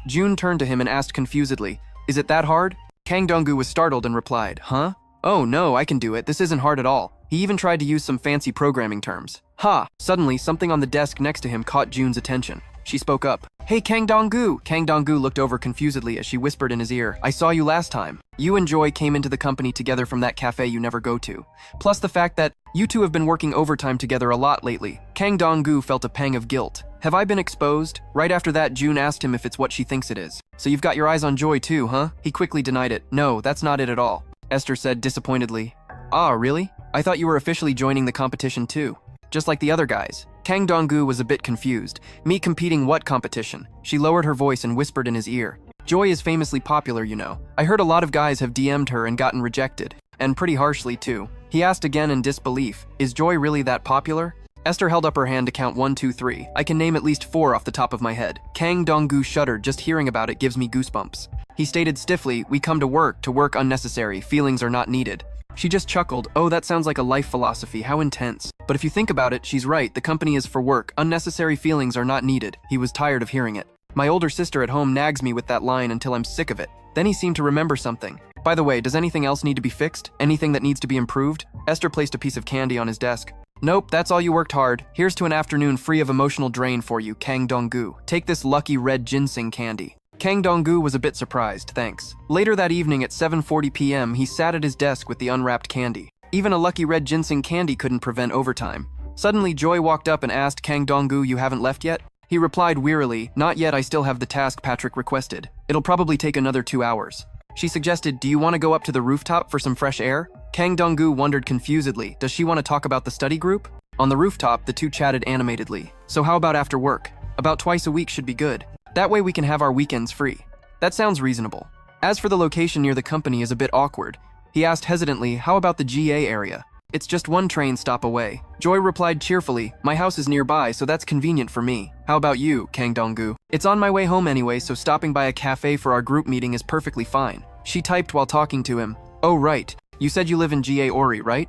June turned to him and asked confusedly, is it that hard? Kang Dong-gu was startled and replied, huh? Oh no, I can do it. This isn't hard at all. He even tried to use some fancy programming terms. Ha! Suddenly, something on the desk next to him caught June's attention. She spoke up. Hey, Kang Dong-gu! Kang Dong-gu looked over confusedly as she whispered in his ear, I saw you last time. You and Joy came into the company together from that cafe you never go to. Plus the fact that you two have been working overtime together a lot lately. Kang Dong-gu felt a pang of guilt. Have I been exposed? Right after that, June asked him if it's what she thinks it is. So you've got your eyes on Joy too, huh? He quickly denied it. No, that's not it at all. Esther said disappointedly. Ah, really? I thought you were officially joining the competition too. Just like the other guys. Kang Dong-gu was a bit confused. Me competing what competition? She lowered her voice and whispered in his ear. Joy is famously popular, you know. I heard a lot of guys have DM'd her and gotten rejected. And pretty harshly, too. He asked again in disbelief, is Joy really that popular? Esther held up her hand to count 1, 2, 3. I can name at least 4 off the top of my head. Kang Dong-gu shuddered. Just hearing about it gives me goosebumps. He stated stiffly, we come to work unnecessary, feelings are not needed. She just chuckled. Oh, that sounds like a life philosophy, how intense. But if you think about it, she's right, the company is for work, unnecessary feelings are not needed. He was tired of hearing it. My older sister at home nags me with that line until I'm sick of it. Then he seemed to remember something. By the way, does anything else need to be fixed? Anything that needs to be improved? Esther placed a piece of candy on his desk. Nope, that's all you worked hard. Here's to an afternoon free of emotional drain for you, Kang Dong-gu. Take this lucky red ginseng candy. Kang Dong-gu was a bit surprised, thanks. Later that evening at 7:40 p.m., he sat at his desk with the unwrapped candy. Even a lucky red ginseng candy couldn't prevent overtime. Suddenly, Joy walked up and asked, Kang Dong-gu, you haven't left yet? He replied wearily, not yet, I still have the task Patrick requested. It'll probably take another 2 hours. She suggested, do you want to go up to the rooftop for some fresh air? Kang Dong-gu wondered confusedly, does she want to talk about the study group? On the rooftop, the two chatted animatedly. So how about after work? About twice a week should be good. That way we can have our weekends free. That sounds reasonable. As for the location near the company is a bit awkward. He asked hesitantly, how about the GA area? It's just 1 train stop away. Joy replied cheerfully, my house is nearby, so that's convenient for me. How about you, Kang Dong-gu? It's on my way home anyway, so stopping by a cafe for our group meeting is perfectly fine. She typed while talking to him. Oh right, you said you live in GA Ori, right?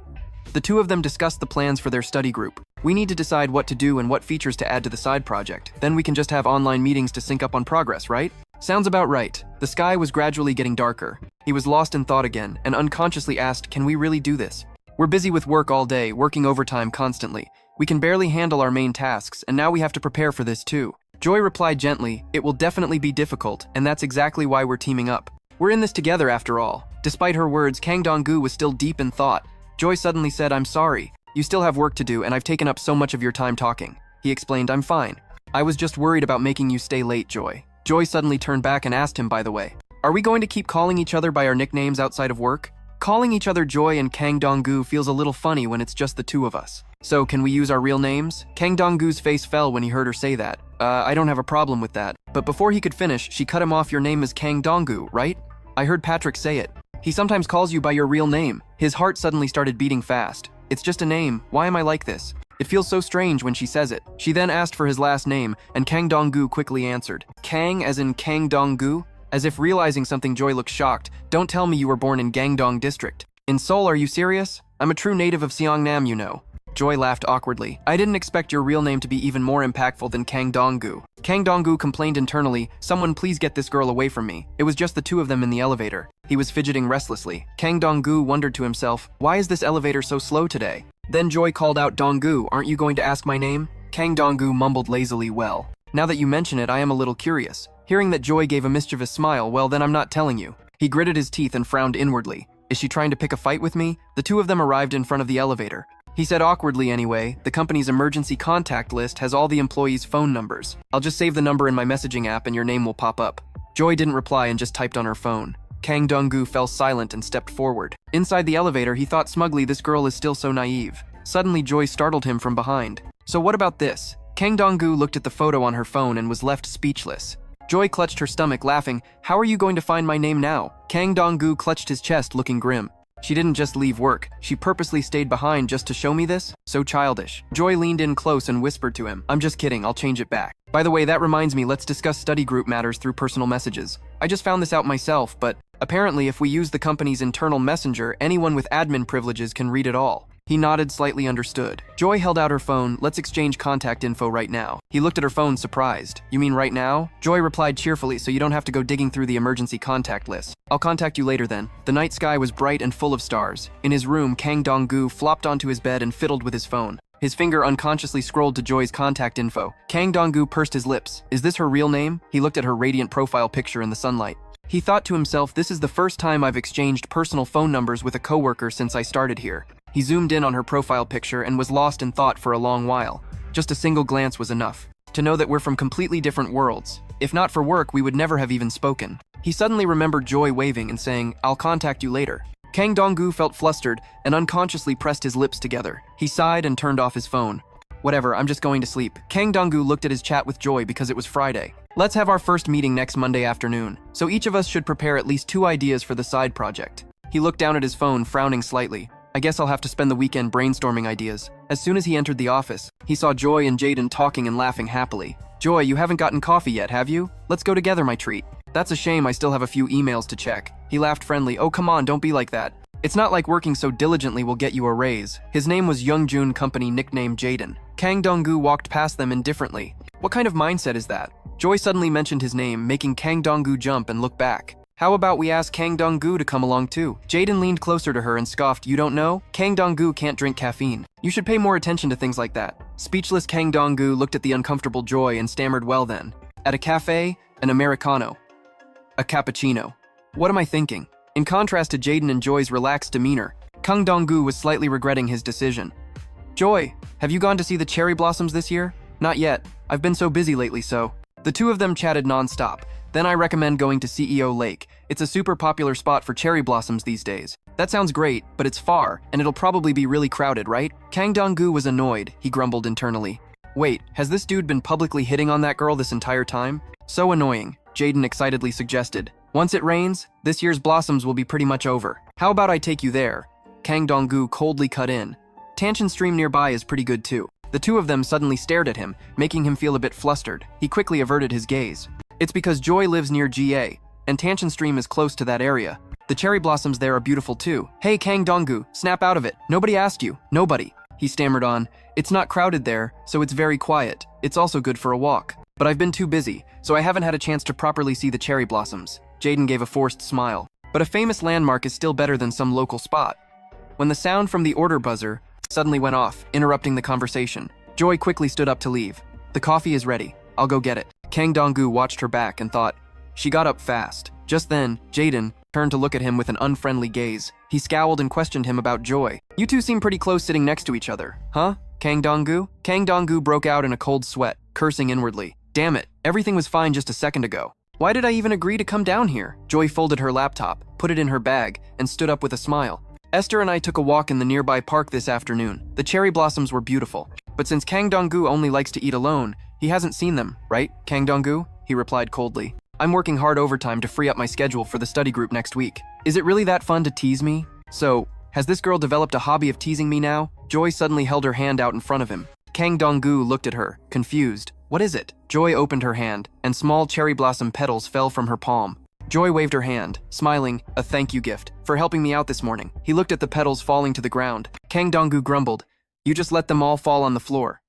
The two of them discussed the plans for their study group. We need to decide what to do and what features to add to the side project. Then we can just have online meetings to sync up on progress, right? Sounds about right. The sky was gradually getting darker. He was lost in thought again and unconsciously asked, can we really do this? We're busy with work all day, working overtime constantly. We can barely handle our main tasks, and now we have to prepare for this too. Joy replied gently, it will definitely be difficult, and that's exactly why we're teaming up. We're in this together after all. Despite her words, Kang Dong-gu was still deep in thought. Joy suddenly said, I'm sorry. You still have work to do, and I've taken up so much of your time talking. He explained, I'm fine. I was just worried about making you stay late, Joy. Joy suddenly turned back and asked him, by the way, are we going to keep calling each other by our nicknames outside of work? Calling each other Joy and Kang Dong-gu feels a little funny when it's just the two of us. So, can we use our real names? Kang Dong-gu's face fell when he heard her say that. I don't have a problem with that. But before he could finish, she cut him off. Your name is Kang Dong-gu, right? I heard Patrick say it. He sometimes calls you by your real name. His heart suddenly started beating fast. It's just a name. Why am I like this? It feels so strange when she says it. She then asked for his last name, and Kang Dong-gu quickly answered. Kang as in Kang Dong-gu? As if realizing something, Joy looked shocked. Don't tell me you were born in Gangdong District. In Seoul, are you serious? I'm a true native of Seongnam, you know. Joy laughed awkwardly. I didn't expect your real name to be even more impactful than Kang Dong-gu. Kang Dong-gu complained internally, someone please get this girl away from me. It was just the two of them in the elevator. He was fidgeting restlessly. Kang Dong-gu wondered to himself, why is this elevator so slow today? Then Joy called out, Dong-gu, aren't you going to ask my name? Kang Dong-gu mumbled lazily, well. Now that you mention it, I am a little curious. Hearing that Joy gave a mischievous smile, well then I'm not telling you. He gritted his teeth and frowned inwardly. Is she trying to pick a fight with me? The two of them arrived in front of the elevator. He said awkwardly anyway, the company's emergency contact list has all the employees' phone numbers. I'll just save the number in my messaging app and your name will pop up. Joy didn't reply and just typed on her phone. Kang Dong-gu fell silent and stepped forward. Inside the elevator, he thought smugly, this girl is still so naive. Suddenly, Joy startled him from behind. So what about this? Kang Dong-gu looked at the photo on her phone and was left speechless. Joy clutched her stomach, laughing. How are you going to find my name now? Kang Dong-gu clutched his chest, looking grim. She didn't just leave work. She purposely stayed behind just to show me this? So childish. Joy leaned in close and whispered to him, I'm just kidding, I'll change it back. By the way, that reminds me, let's discuss study group matters through personal messages. I just found this out myself, but apparently if we use the company's internal messenger, anyone with admin privileges can read it all. He nodded, slightly understood. Joy held out her phone. Let's exchange contact info right now. He looked at her phone, surprised. You mean right now? Joy replied cheerfully, so you don't have to go digging through the emergency contact list. I'll contact you later then. The night sky was bright and full of stars. In his room, Kang Dong-gu flopped onto his bed and fiddled with his phone. His finger unconsciously scrolled to Joy's contact info. Kang Dong-gu pursed his lips. Is this her real name? He looked at her radiant profile picture in the sunlight. He thought to himself, this is the first time I've exchanged personal phone numbers with a coworker since I started here. He zoomed in on her profile picture and was lost in thought for a long while. Just a single glance was enough to know that we're from completely different worlds. If not for work, we would never have even spoken. He suddenly remembered Joy waving and saying, I'll contact you later. Kang Dong-gu felt flustered and unconsciously pressed his lips together. He sighed and turned off his phone. Whatever, I'm just going to sleep. Kang Dong-gu looked at his chat with Joy because it was Friday. Let's have our first meeting next Monday afternoon, so each of us should prepare at least 2 ideas for the side project. He looked down at his phone, frowning slightly. I guess I'll have to spend the weekend brainstorming ideas. As soon as he entered the office, he saw Joy and Jaden talking and laughing happily. Joy, you haven't gotten coffee yet, have you? Let's go together, my treat. That's a shame, I still have a few emails to check. He laughed friendly. Oh, come on, don't be like that. It's not like working so diligently will get you a raise. His name was Youngjun Company, nicknamed Jaden. Kang Dong-gu walked past them indifferently. What kind of mindset is that? Joy suddenly mentioned his name, making Kang Dong-gu jump and look back. How about we ask Kang Dong-gu to come along too? Jaden leaned closer to her and scoffed, you don't know? Kang Dong-gu can't drink caffeine. You should pay more attention to things like that. Speechless Kang Dong-gu looked at the uncomfortable Joy and stammered, well then. At a cafe, an Americano. A cappuccino. What am I thinking? In contrast to Jaden and Joy's relaxed demeanor, Kang Dong-gu was slightly regretting his decision. Joy, have you gone to see the cherry blossoms this year? Not yet. I've been so busy lately, so. The two of them chatted non-stop. Then I recommend going to CEO Lake. It's a super popular spot for cherry blossoms these days. That sounds great, but it's far, and it'll probably be really crowded, right? Kang Dong-gu was annoyed, he grumbled internally. Wait, has this dude been publicly hitting on that girl this entire time? So annoying, Jaden excitedly suggested. Once it rains, this year's blossoms will be pretty much over. How about I take you there? Kang Dong-gu coldly cut in. Tanshan Stream nearby is pretty good too. The two of them suddenly stared at him, making him feel a bit flustered. He quickly averted his gaze. It's because Joy lives near GA, and Tanshan Stream is close to that area. The cherry blossoms there are beautiful too. Hey Kang Dong-gu, snap out of it. Nobody asked you. Nobody. He stammered on. It's not crowded there, so it's very quiet. It's also good for a walk. But I've been too busy, so I haven't had a chance to properly see the cherry blossoms. Jaden gave a forced smile. But a famous landmark is still better than some local spot. When the sound from the order buzzer suddenly went off, interrupting the conversation, Joy quickly stood up to leave. The coffee is ready. I'll go get it. Kang Dong-gu watched her back and thought, she got up fast. Just then, Jaden turned to look at him with an unfriendly gaze. He scowled and questioned him about Joy. You two seem pretty close sitting next to each other. Huh? Kang Dong-gu? Kang Dong-gu broke out in a cold sweat, cursing inwardly. Damn it, everything was fine just a second ago. Why did I even agree to come down here? Joy folded her laptop, put it in her bag, and stood up with a smile. Esther and I took a walk in the nearby park this afternoon. The cherry blossoms were beautiful. But since Kang Dong-gu only likes to eat alone, he hasn't seen them, right, Kang Dong-gu? He replied coldly. I'm working hard overtime to free up my schedule for the study group next week. Is it really that fun to tease me? So, has this girl developed a hobby of teasing me now? Joy suddenly held her hand out in front of him. Kang Dong-gu looked at her, confused. What is it? Joy opened her hand, and small cherry blossom petals fell from her palm. Joy waved her hand, smiling, a thank you gift, for helping me out this morning. He looked at the petals falling to the ground. Kang Dong-gu grumbled, you just let them all fall on the floor.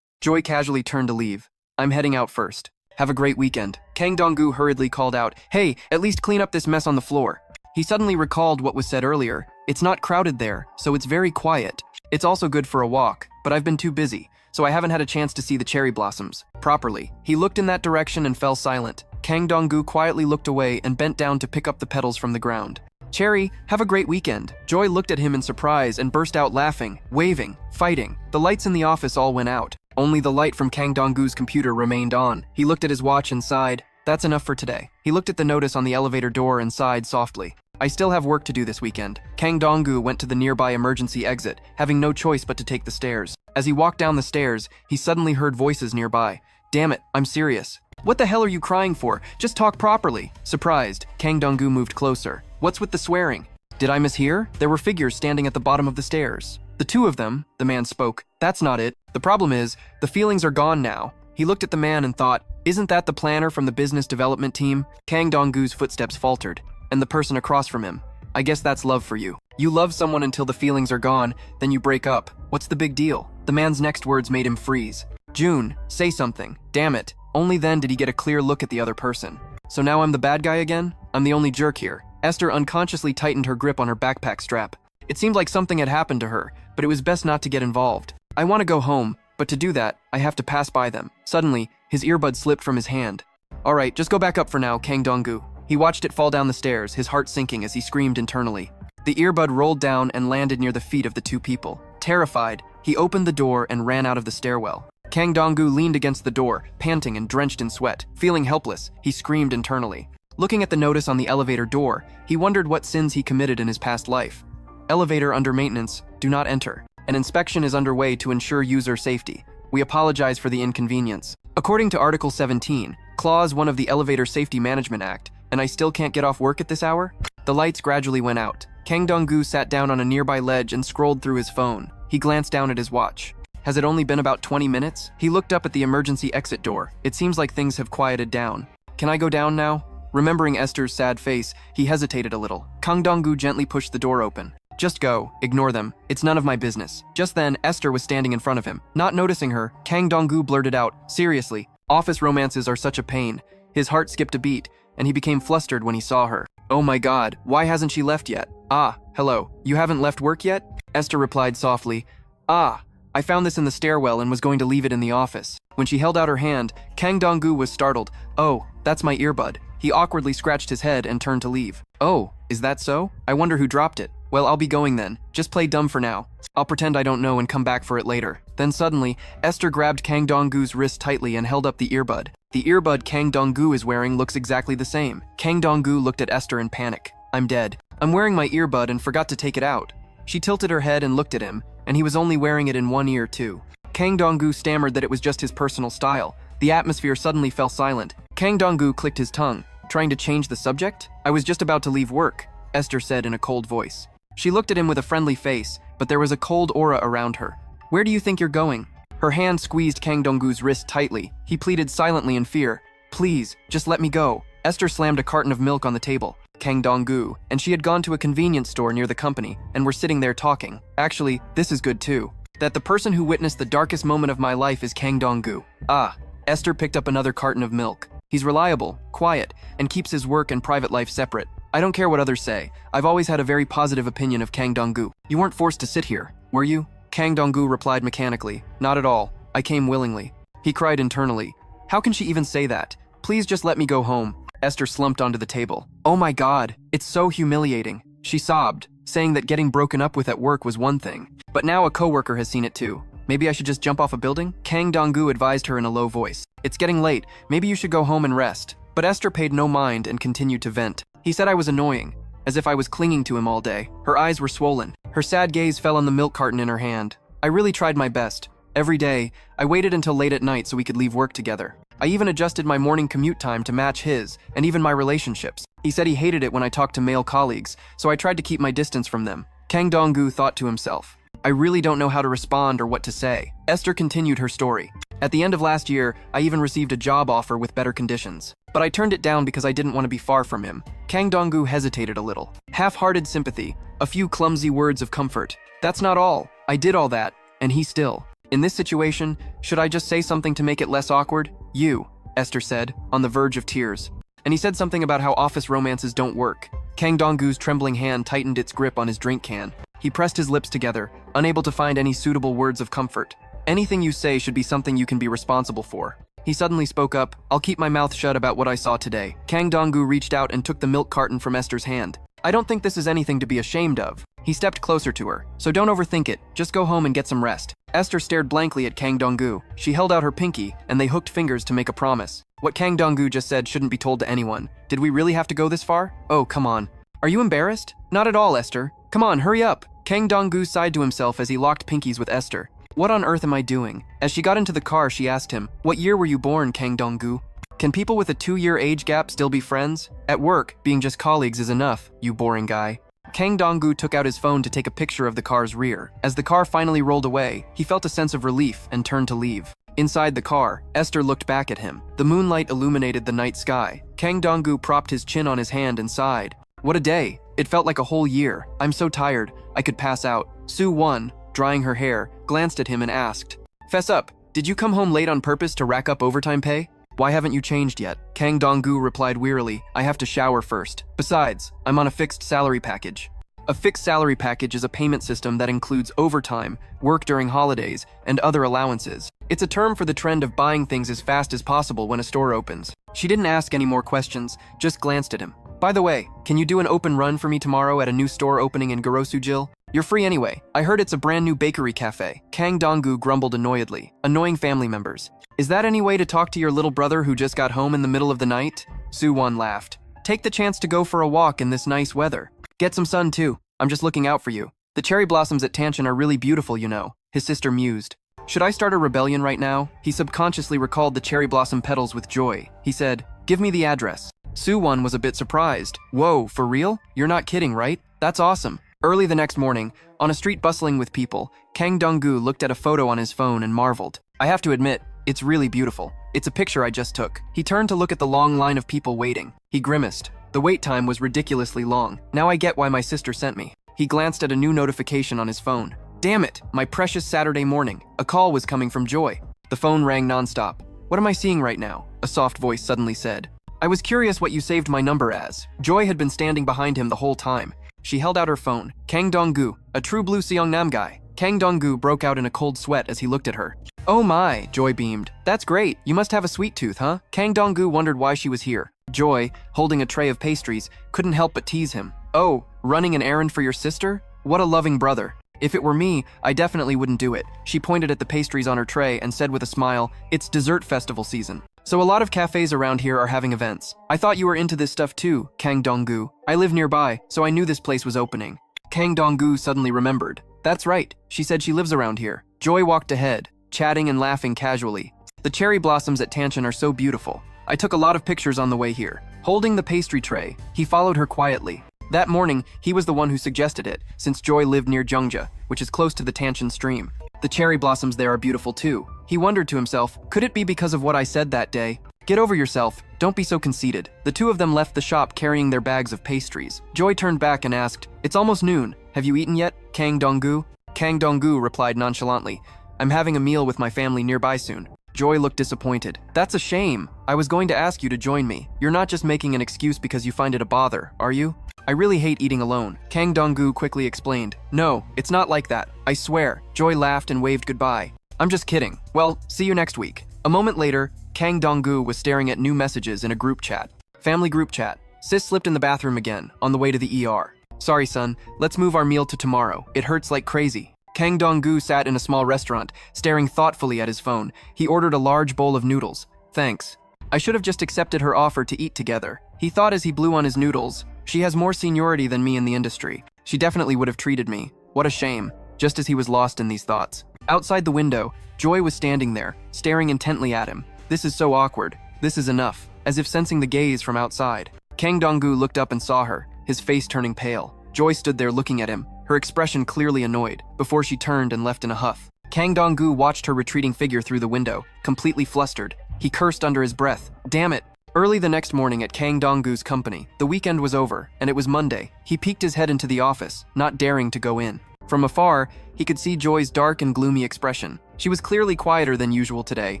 Joy casually turned to leave. I'm heading out first. Have a great weekend. Kang Dong-gu hurriedly called out, hey, at least clean up this mess on the floor. He suddenly recalled what was said earlier. It's not crowded there, so it's very quiet. It's also good for a walk, but I've been too busy, so I haven't had a chance to see the cherry blossoms properly. He looked in that direction and fell silent. Kang Dong-gu quietly looked away and bent down to pick up the petals from the ground. Cherry, have a great weekend. Joy looked at him in surprise and burst out laughing, waving, fighting. The lights in the office all went out. Only the light from Kang Dong-gu's computer remained on. He looked at his watch and sighed. That's enough for today. He looked at the notice on the elevator door and sighed softly. I still have work to do this weekend. Kang Dong-gu went to the nearby emergency exit, having no choice but to take the stairs. As he walked down the stairs, he suddenly heard voices nearby. Damn it, I'm serious. What the hell are you crying for? Just talk properly. Surprised, Kang Dong-gu moved closer. What's with the swearing? Did I mishear? There were figures standing at the bottom of the stairs. The two of them, the man spoke. That's not it. The problem is, the feelings are gone now. He looked at the man and thought, isn't that the planner from the business development team? Kang Dong-gu's footsteps faltered, and the person across from him. I guess that's love for you. You love someone until the feelings are gone, then you break up. What's the big deal? The man's next words made him freeze. June, say something. Damn it. Only then did he get a clear look at the other person. So now I'm the bad guy again? I'm the only jerk here. Esther unconsciously tightened her grip on her backpack strap. It seemed like something had happened to her, but it was best not to get involved. I want to go home, but to do that, I have to pass by them. Suddenly, his earbud slipped from his hand. Alright, just go back up for now, Kang Dong-gu. He watched it fall down the stairs, his heart sinking as he screamed internally. The earbud rolled down and landed near the feet of the two people. Terrified, he opened the door and ran out of the stairwell. Kang Dong-gu leaned against the door, panting and drenched in sweat. Feeling helpless, he screamed internally. Looking at the notice on the elevator door, he wondered what sins he committed in his past life. Elevator under maintenance, do not enter. An inspection is underway to ensure user safety. We apologize for the inconvenience. According to Article 17, Clause 1 of the Elevator Safety Management Act, and I still can't get off work at this hour? The lights gradually went out. Kang Dong-gu sat down on a nearby ledge and scrolled through his phone. He glanced down at his watch. Has it only been about 20 minutes? He looked up at the emergency exit door. It seems like things have quieted down. Can I go down now? Remembering Esther's sad face, he hesitated a little. Kang Dong-gu gently pushed the door open. Just go. Ignore them. It's none of my business. Just then, Esther was standing in front of him. Not noticing her, Kang Dong-gu blurted out, seriously, office romances are such a pain. His heart skipped a beat, and he became flustered when he saw her. Oh my god, why hasn't she left yet? Ah, hello. You haven't left work yet? Esther replied softly. Ah, I found this in the stairwell and was going to leave it in the office. When she held out her hand, Kang Dong-gu was startled. Oh, that's my earbud. He awkwardly scratched his head and turned to leave. Oh, is that so? I wonder who dropped it. Well, I'll be going then. Just play dumb for now. I'll pretend I don't know and come back for it later. Then suddenly, Esther grabbed Kang Dong-gu's wrist tightly and held up the earbud. The earbud Kang Dong-gu is wearing looks exactly the same. Kang Dong-gu looked at Esther in panic. I'm dead. I'm wearing my earbud and forgot to take it out. She tilted her head and looked at him, and he was only wearing it in one ear too. Kang Dong-gu stammered that it was just his personal style. The atmosphere suddenly fell silent. Kang Dong-gu clicked his tongue. Trying to change the subject? I was just about to leave work, Esther said in a cold voice. She looked at him with a friendly face, but there was a cold aura around her. Where do you think you're going? Her hand squeezed Kang Dong-gu's wrist tightly. He pleaded silently in fear. Please, just let me go. Esther slammed a carton of milk on the table. Kang Dong-gu and she had gone to a convenience store near the company and were sitting there talking. Actually, this is good too. That the person who witnessed the darkest moment of my life is Kang Dong-gu. Ah, Esther picked up another carton of milk. He's reliable, quiet, and keeps his work and private life separate. I don't care what others say. I've always had a very positive opinion of Kang Dong-gu. You weren't forced to sit here, were you? Kang Dong-gu replied mechanically. Not at all. I came willingly. He cried internally. How can she even say that? Please just let me go home. Esther slumped onto the table. Oh my god, it's so humiliating. She sobbed, saying that getting broken up with at work was one thing. But now a coworker has seen it too. Maybe I should just jump off a building? Kang Dong-gu advised her in a low voice. It's getting late. Maybe you should go home and rest. But Esther paid no mind and continued to vent. He said I was annoying, as if I was clinging to him all day. Her eyes were swollen. Her sad gaze fell on the milk carton in her hand. I really tried my best. Every day, I waited until late at night so we could leave work together. I even adjusted my morning commute time to match his, and even my relationships. He said he hated it when I talked to male colleagues, so I tried to keep my distance from them. Kang Dong-gu thought to himself, I really don't know how to respond or what to say. Esther continued her story. At the end of last year, I even received a job offer with better conditions. But I turned it down because I didn't want to be far from him. Kang Dong-gu hesitated a little. Half-hearted sympathy, a few clumsy words of comfort. That's not all. I did all that, and he still. In this situation, should I just say something to make it less awkward? You, Esther said, on the verge of tears. And he said something about how office romances don't work. Kang Dong-gu's trembling hand tightened its grip on his drink can. He pressed his lips together, unable to find any suitable words of comfort. Anything you say should be something you can be responsible for. He suddenly spoke up. I'll keep my mouth shut about what I saw today. Kang Dong-gu reached out and took the milk carton from Esther's hand. I don't think this is anything to be ashamed of. He stepped closer to her. So don't overthink it. Just go home and get some rest. Esther stared blankly at Kang Dong-gu. She held out her pinky, and they hooked fingers to make a promise. What Kang Dong-gu just said shouldn't be told to anyone. Did we really have to go this far? Oh, come on. Are you embarrassed? Not at all, Esther. Come on, hurry up. Kang Dong-gu sighed to himself as he locked pinkies with Esther. What on earth am I doing? As she got into the car, she asked him, What year were you born, Kang Dong-gu? Can people with a 2-year age gap still be friends? At work, being just colleagues is enough, you boring guy. Kang Dong-gu took out his phone to take a picture of the car's rear. As the car finally rolled away, he felt a sense of relief and turned to leave. Inside the car, Esther looked back at him. The moonlight illuminated the night sky. Kang Dong-gu propped his chin on his hand and sighed. What a day. It felt like a whole year. I'm so tired. I could pass out. Soo-won, drying her hair, glanced at him and asked, Fess up, did you come home late on purpose to rack up overtime pay? Why haven't you changed yet? Kang Dong-gu replied wearily, I have to shower first. Besides, I'm on a fixed salary package. A fixed salary package is a payment system that includes overtime, work during holidays, and other allowances. It's a term for the trend of buying things as fast as possible when a store opens. She didn't ask any more questions, just glanced at him. By the way, can you do an open run for me tomorrow at a new store opening in Garosu-jil? You're free anyway. I heard it's a brand new bakery cafe. Kang Dong-gu grumbled annoyedly. Annoying family members. Is that any way to talk to your little brother who just got home in the middle of the night? Soo-won laughed. Take the chance to go for a walk in this nice weather. Get some sun too. I'm just looking out for you. The cherry blossoms at Tanshan are really beautiful, you know, his sister mused. Should I start a rebellion right now? He subconsciously recalled the cherry blossom petals with joy. He said, "Give me the address." Soo-won was a bit surprised. "Whoa, for real? You're not kidding, right? That's awesome." Early the next morning, on a street bustling with people, Kang Dong-gu looked at a photo on his phone and marveled. "I have to admit, it's really beautiful. It's a picture I just took." He turned to look at the long line of people waiting. He grimaced. The wait time was ridiculously long. "Now I get why my sister sent me." He glanced at a new notification on his phone. "Damn it, my precious Saturday morning." A call was coming from Joy. The phone rang nonstop. "What am I seeing right now?" a soft voice suddenly said. "I was curious what you saved my number as." Joy had been standing behind him the whole time. She held out her phone. "Kang Dong-gu, a true blue Seongnam guy." Kang Dong-gu broke out in a cold sweat as he looked at her. "Oh my," Joy beamed. "That's great. You must have a sweet tooth, huh?" Kang Dong-gu wondered why she was here. Joy, holding a tray of pastries, couldn't help but tease him. "Oh, running an errand for your sister? What a loving brother. If it were me, I definitely wouldn't do it." She pointed at the pastries on her tray and said with a smile, "It's dessert festival season. So a lot of cafes around here are having events. I thought you were into this stuff too, Kang Dong-gu. I live nearby, so I knew this place was opening." Kang Dong-gu suddenly remembered. "That's right, she said she lives around here." Joy walked ahead, chatting and laughing casually. "The cherry blossoms at Tanshan are so beautiful. I took a lot of pictures on the way here." Holding the pastry tray, he followed her quietly. That morning, he was the one who suggested it, since Joy lived near Jeongja, which is close to the Tanshan stream. The cherry blossoms there are beautiful too. He wondered to himself, could it be because of what I said that day? "Get over yourself, don't be so conceited." The two of them left the shop carrying their bags of pastries. Joy turned back and asked, "It's almost noon. Have you eaten yet, Kang Dong-gu?" Kang Dong-gu replied nonchalantly, "I'm having a meal with my family nearby soon." Joy looked disappointed. "That's a shame. I was going to ask you to join me. You're not just making an excuse because you find it a bother, are you?" "I really hate eating alone," Kang Dong-gu quickly explained. "No, it's not like that. I swear." Joy laughed and waved goodbye. "I'm just kidding. Well, see you next week." A moment later, Kang Dong-gu was staring at new messages in a group chat. Family group chat. Sis slipped in the bathroom again, on the way to the ER. "Sorry, son. Let's move our meal to tomorrow. It hurts like crazy." Kang Dong-gu sat in a small restaurant, staring thoughtfully at his phone. He ordered a large bowl of noodles. "Thanks. I should have just accepted her offer to eat together." He thought as he blew on his noodles. "She has more seniority than me in the industry. She definitely would have treated me. What a shame." Just as he was lost in these thoughts. Outside the window, Joy was standing there, staring intently at him. "This is so awkward. This is enough." As if sensing the gaze from outside. Kang Dong-gu looked up and saw her, his face turning pale. Joy stood there looking at him, her expression clearly annoyed, before she turned and left in a huff. Kang Dong-gu watched her retreating figure through the window, completely flustered. He cursed under his breath. "Damn it." Early the next morning at Kang Dong-gu's company, the weekend was over, and it was Monday. He peeked his head into the office, not daring to go in. From afar, he could see Joy's dark and gloomy expression. She was clearly quieter than usual today,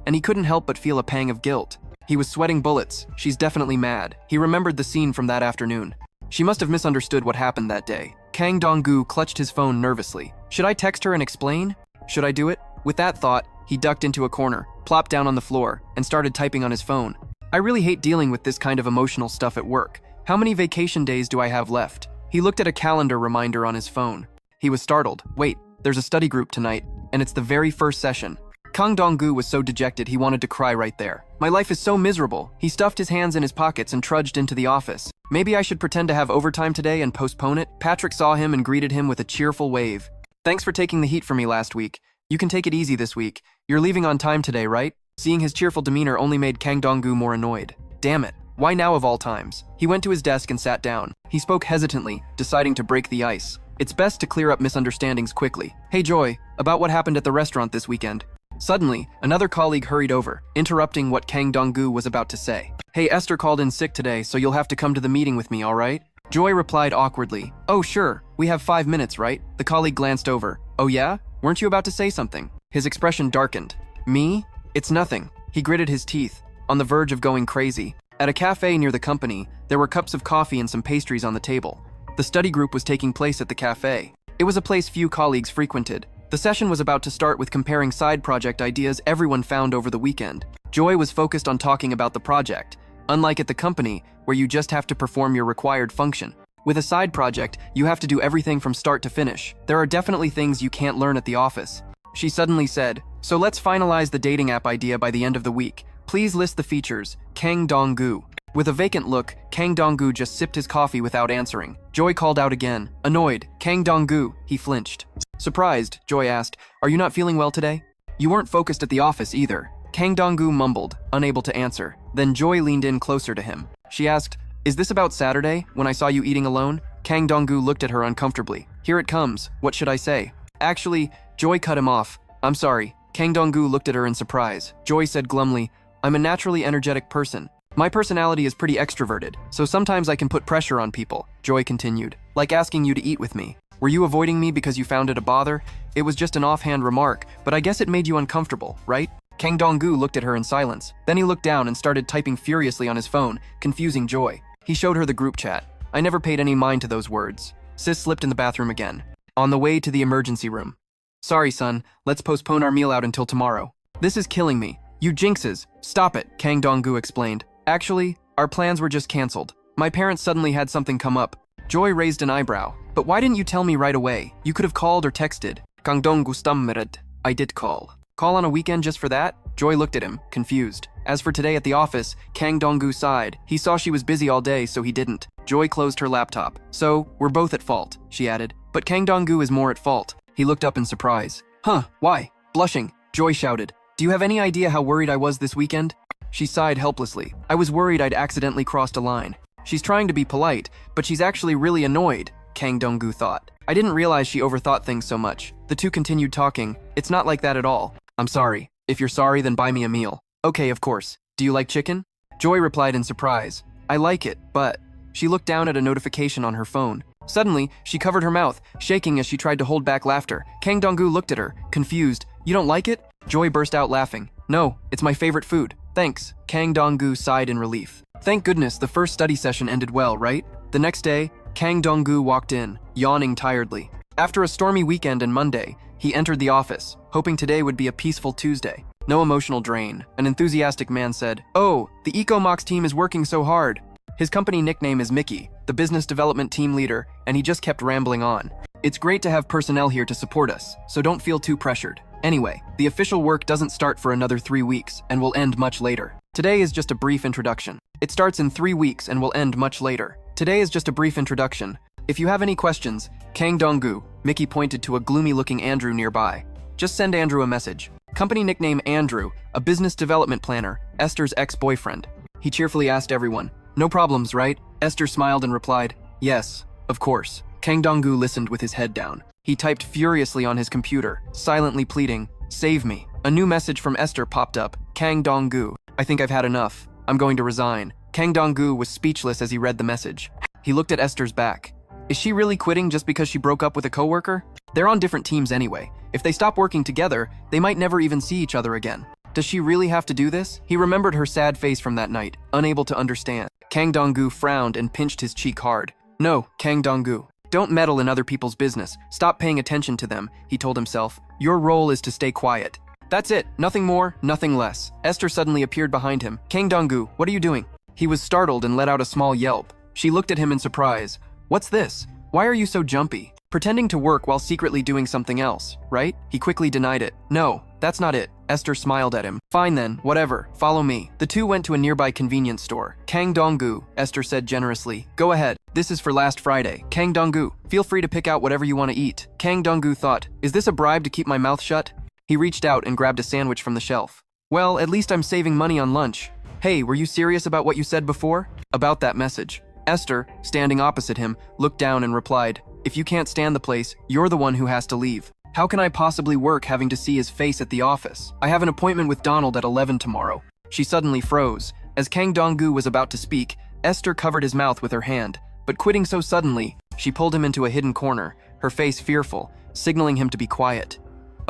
and he couldn't help but feel a pang of guilt. He was sweating bullets. She's definitely mad. He remembered the scene from that afternoon. She must have misunderstood what happened that day. Kang Dong-gu clutched his phone nervously. Should I text her and explain? Should I do it? With that thought, he ducked into a corner, plopped down on the floor, and started typing on his phone. "I really hate dealing with this kind of emotional stuff at work. How many vacation days do I have left?" He looked at a calendar reminder on his phone. He was startled. Wait, there's a study group tonight, and it's the very first session. Kang Dong-gu was so dejected he wanted to cry right there. "My life is so miserable." He stuffed his hands in his pockets and trudged into the office. "Maybe I should pretend to have overtime today and postpone it." Patrick saw him and greeted him with a cheerful wave. "Thanks for taking the heat for me last week. You can take it easy this week. You're leaving on time today, right?" Seeing his cheerful demeanor only made Kang Dong-gu more annoyed. Damn it. Why now of all times? He went to his desk and sat down. He spoke hesitantly, deciding to break the ice. It's best to clear up misunderstandings quickly. "Hey Joy, about what happened at the restaurant this weekend." Suddenly, another colleague hurried over, interrupting what Kang Dong-gu was about to say. "Hey, Esther called in sick today, so you'll have to come to the meeting with me, all right?" Joy replied awkwardly. "Oh sure, we have 5 minutes, right?" The colleague glanced over. "Oh yeah? Weren't you about to say something?" His expression darkened. "Me? It's nothing." He gritted his teeth, on the verge of going crazy. At a cafe near the company, there were cups of coffee and some pastries on the table. The study group was taking place at the cafe. It was a place few colleagues frequented. The session was about to start with comparing side project ideas everyone found over the weekend. Joy was focused on talking about the project, unlike at the company, where you just have to perform your required function. With a side project, you have to do everything from start to finish. There are definitely things you can't learn at the office. She suddenly said, "So let's finalize the dating app idea by the end of the week. Please list the features, Kang Dong-gu." With a vacant look, Kang Dong-gu just sipped his coffee without answering. Joy called out again. Annoyed, "Kang Dong-gu." He flinched. Surprised, Joy asked, "Are you not feeling well today?" You weren't focused at the office either. Kang Dong-gu mumbled, unable to answer. Then Joy leaned in closer to him. She asked, "Is this about Saturday, when I saw you eating alone?" Kang Dong-gu looked at her uncomfortably. "Here it comes. What should I say?" "Actually," Joy cut him off. "I'm sorry." Kang Dong-gu looked at her in surprise. Joy said glumly, "I'm a naturally energetic person. My personality is pretty extroverted, so sometimes I can put pressure on people." Joy continued, "Like asking you to eat with me. Were you avoiding me because you found it a bother? It was just an offhand remark, but I guess it made you uncomfortable, right?" Kang Dong-gu looked at her in silence. Then he looked down and started typing furiously on his phone, confusing Joy. He showed her the group chat. I never paid any mind to those words. Sis slipped in the bathroom again. On the way to the emergency room. "Sorry, son. Let's postpone our meal out until tomorrow." "This is killing me. You jinxes. Stop it," Kang Dong-gu explained. "Actually, our plans were just canceled. My parents suddenly had something come up." Joy raised an eyebrow. "But why didn't you tell me right away? You could have called or texted." Kang Dong-gu stammered. "I did call." "Call on a weekend just for that?" Joy looked at him, confused. As for today at the office, Kang Dong-gu sighed. He saw she was busy all day, so he didn't. Joy closed her laptop. "So, we're both at fault," she added. "But Kang Dong-gu is more at fault." He looked up in surprise. "Huh, why?" Blushing, Joy shouted, "Do you have any idea how worried I was this weekend?" She sighed helplessly. "I was worried I'd accidentally crossed a line." She's trying to be polite, but she's actually really annoyed, Kang Dong-gu thought. "I didn't realize she overthought things so much." The two continued talking. "It's not like that at all. I'm sorry. If you're sorry, then buy me a meal." "Okay, of course. Do you like chicken?" Joy replied in surprise. "I like it, but..." She looked down at a notification on her phone. Suddenly, she covered her mouth, shaking as she tried to hold back laughter. Kang Dong-gu looked at her, confused. "You don't like it?" Joy burst out laughing. "No, it's my favorite food. Thanks." Kang Dong-gu sighed in relief. Thank goodness the first study session ended well, right? The next day, Kang Dong-gu walked in, yawning tiredly. After a stormy weekend and Monday, he entered the office, hoping today would be a peaceful Tuesday. No emotional drain. An enthusiastic man said, "Oh, the EcoMox team is working so hard." His company nickname is Mickey, the business development team leader, and he just kept rambling on. "It's great to have personnel here to support us, so don't feel too pressured. Anyway, the official work doesn't start for another 3 weeks and will end much later. Today is just a brief introduction. It starts in 3 weeks and will end much later. Today is just a brief introduction. If you have any questions," Kang Dong-gu, Mickey pointed to a gloomy-looking Andrew nearby. "Just send Andrew a message." Company nickname Andrew, a business development planner, Esther's ex-boyfriend. He cheerfully asked everyone, "No problems, right?" Esther smiled and replied, "Yes, of course." Kang Dong-gu listened with his head down. He typed furiously on his computer, silently pleading, "Save me." A new message from Esther popped up. "Kang Dong-gu, I think I've had enough. I'm going to resign." Kang Dong-gu was speechless as he read the message. He looked at Esther's back. Is she really quitting just because she broke up with a coworker? They're on different teams anyway. If they stop working together, they might never even see each other again. Does she really have to do this? He remembered her sad face from that night, unable to understand. Kang Dong-gu frowned and pinched his cheek hard. "No, Kang Dong-gu. Don't meddle in other people's business. Stop paying attention to them," he told himself. "Your role is to stay quiet. That's it. Nothing more, nothing less." Esther suddenly appeared behind him. "Kang Dong-gu, what are you doing?" He was startled and let out a small yelp. She looked at him in surprise. "What's this? Why are you so jumpy? Pretending to work while secretly doing something else, right?" He quickly denied it. "No, that's not it." Esther smiled at him. "Fine then, whatever. Follow me." The two went to a nearby convenience store. "Kang Dong-gu," Esther said generously. "Go ahead. This is for last Friday. Kang Dong-gu, feel free to pick out whatever you want to eat." Kang Dong-gu thought, "Is this a bribe to keep my mouth shut?" He reached out and grabbed a sandwich from the shelf. "Well, at least I'm saving money on lunch." "Hey, were you serious about what you said before?" "About that message." Esther, standing opposite him, looked down and replied, "If you can't stand the place, you're the one who has to leave. How can I possibly work having to see his face at the office? I have an appointment with Donald at 11 tomorrow." She suddenly froze. As Kang Dong-gu was about to speak, Esther covered his mouth with her hand, but quitting so suddenly, she pulled him into a hidden corner, her face fearful, signaling him to be quiet.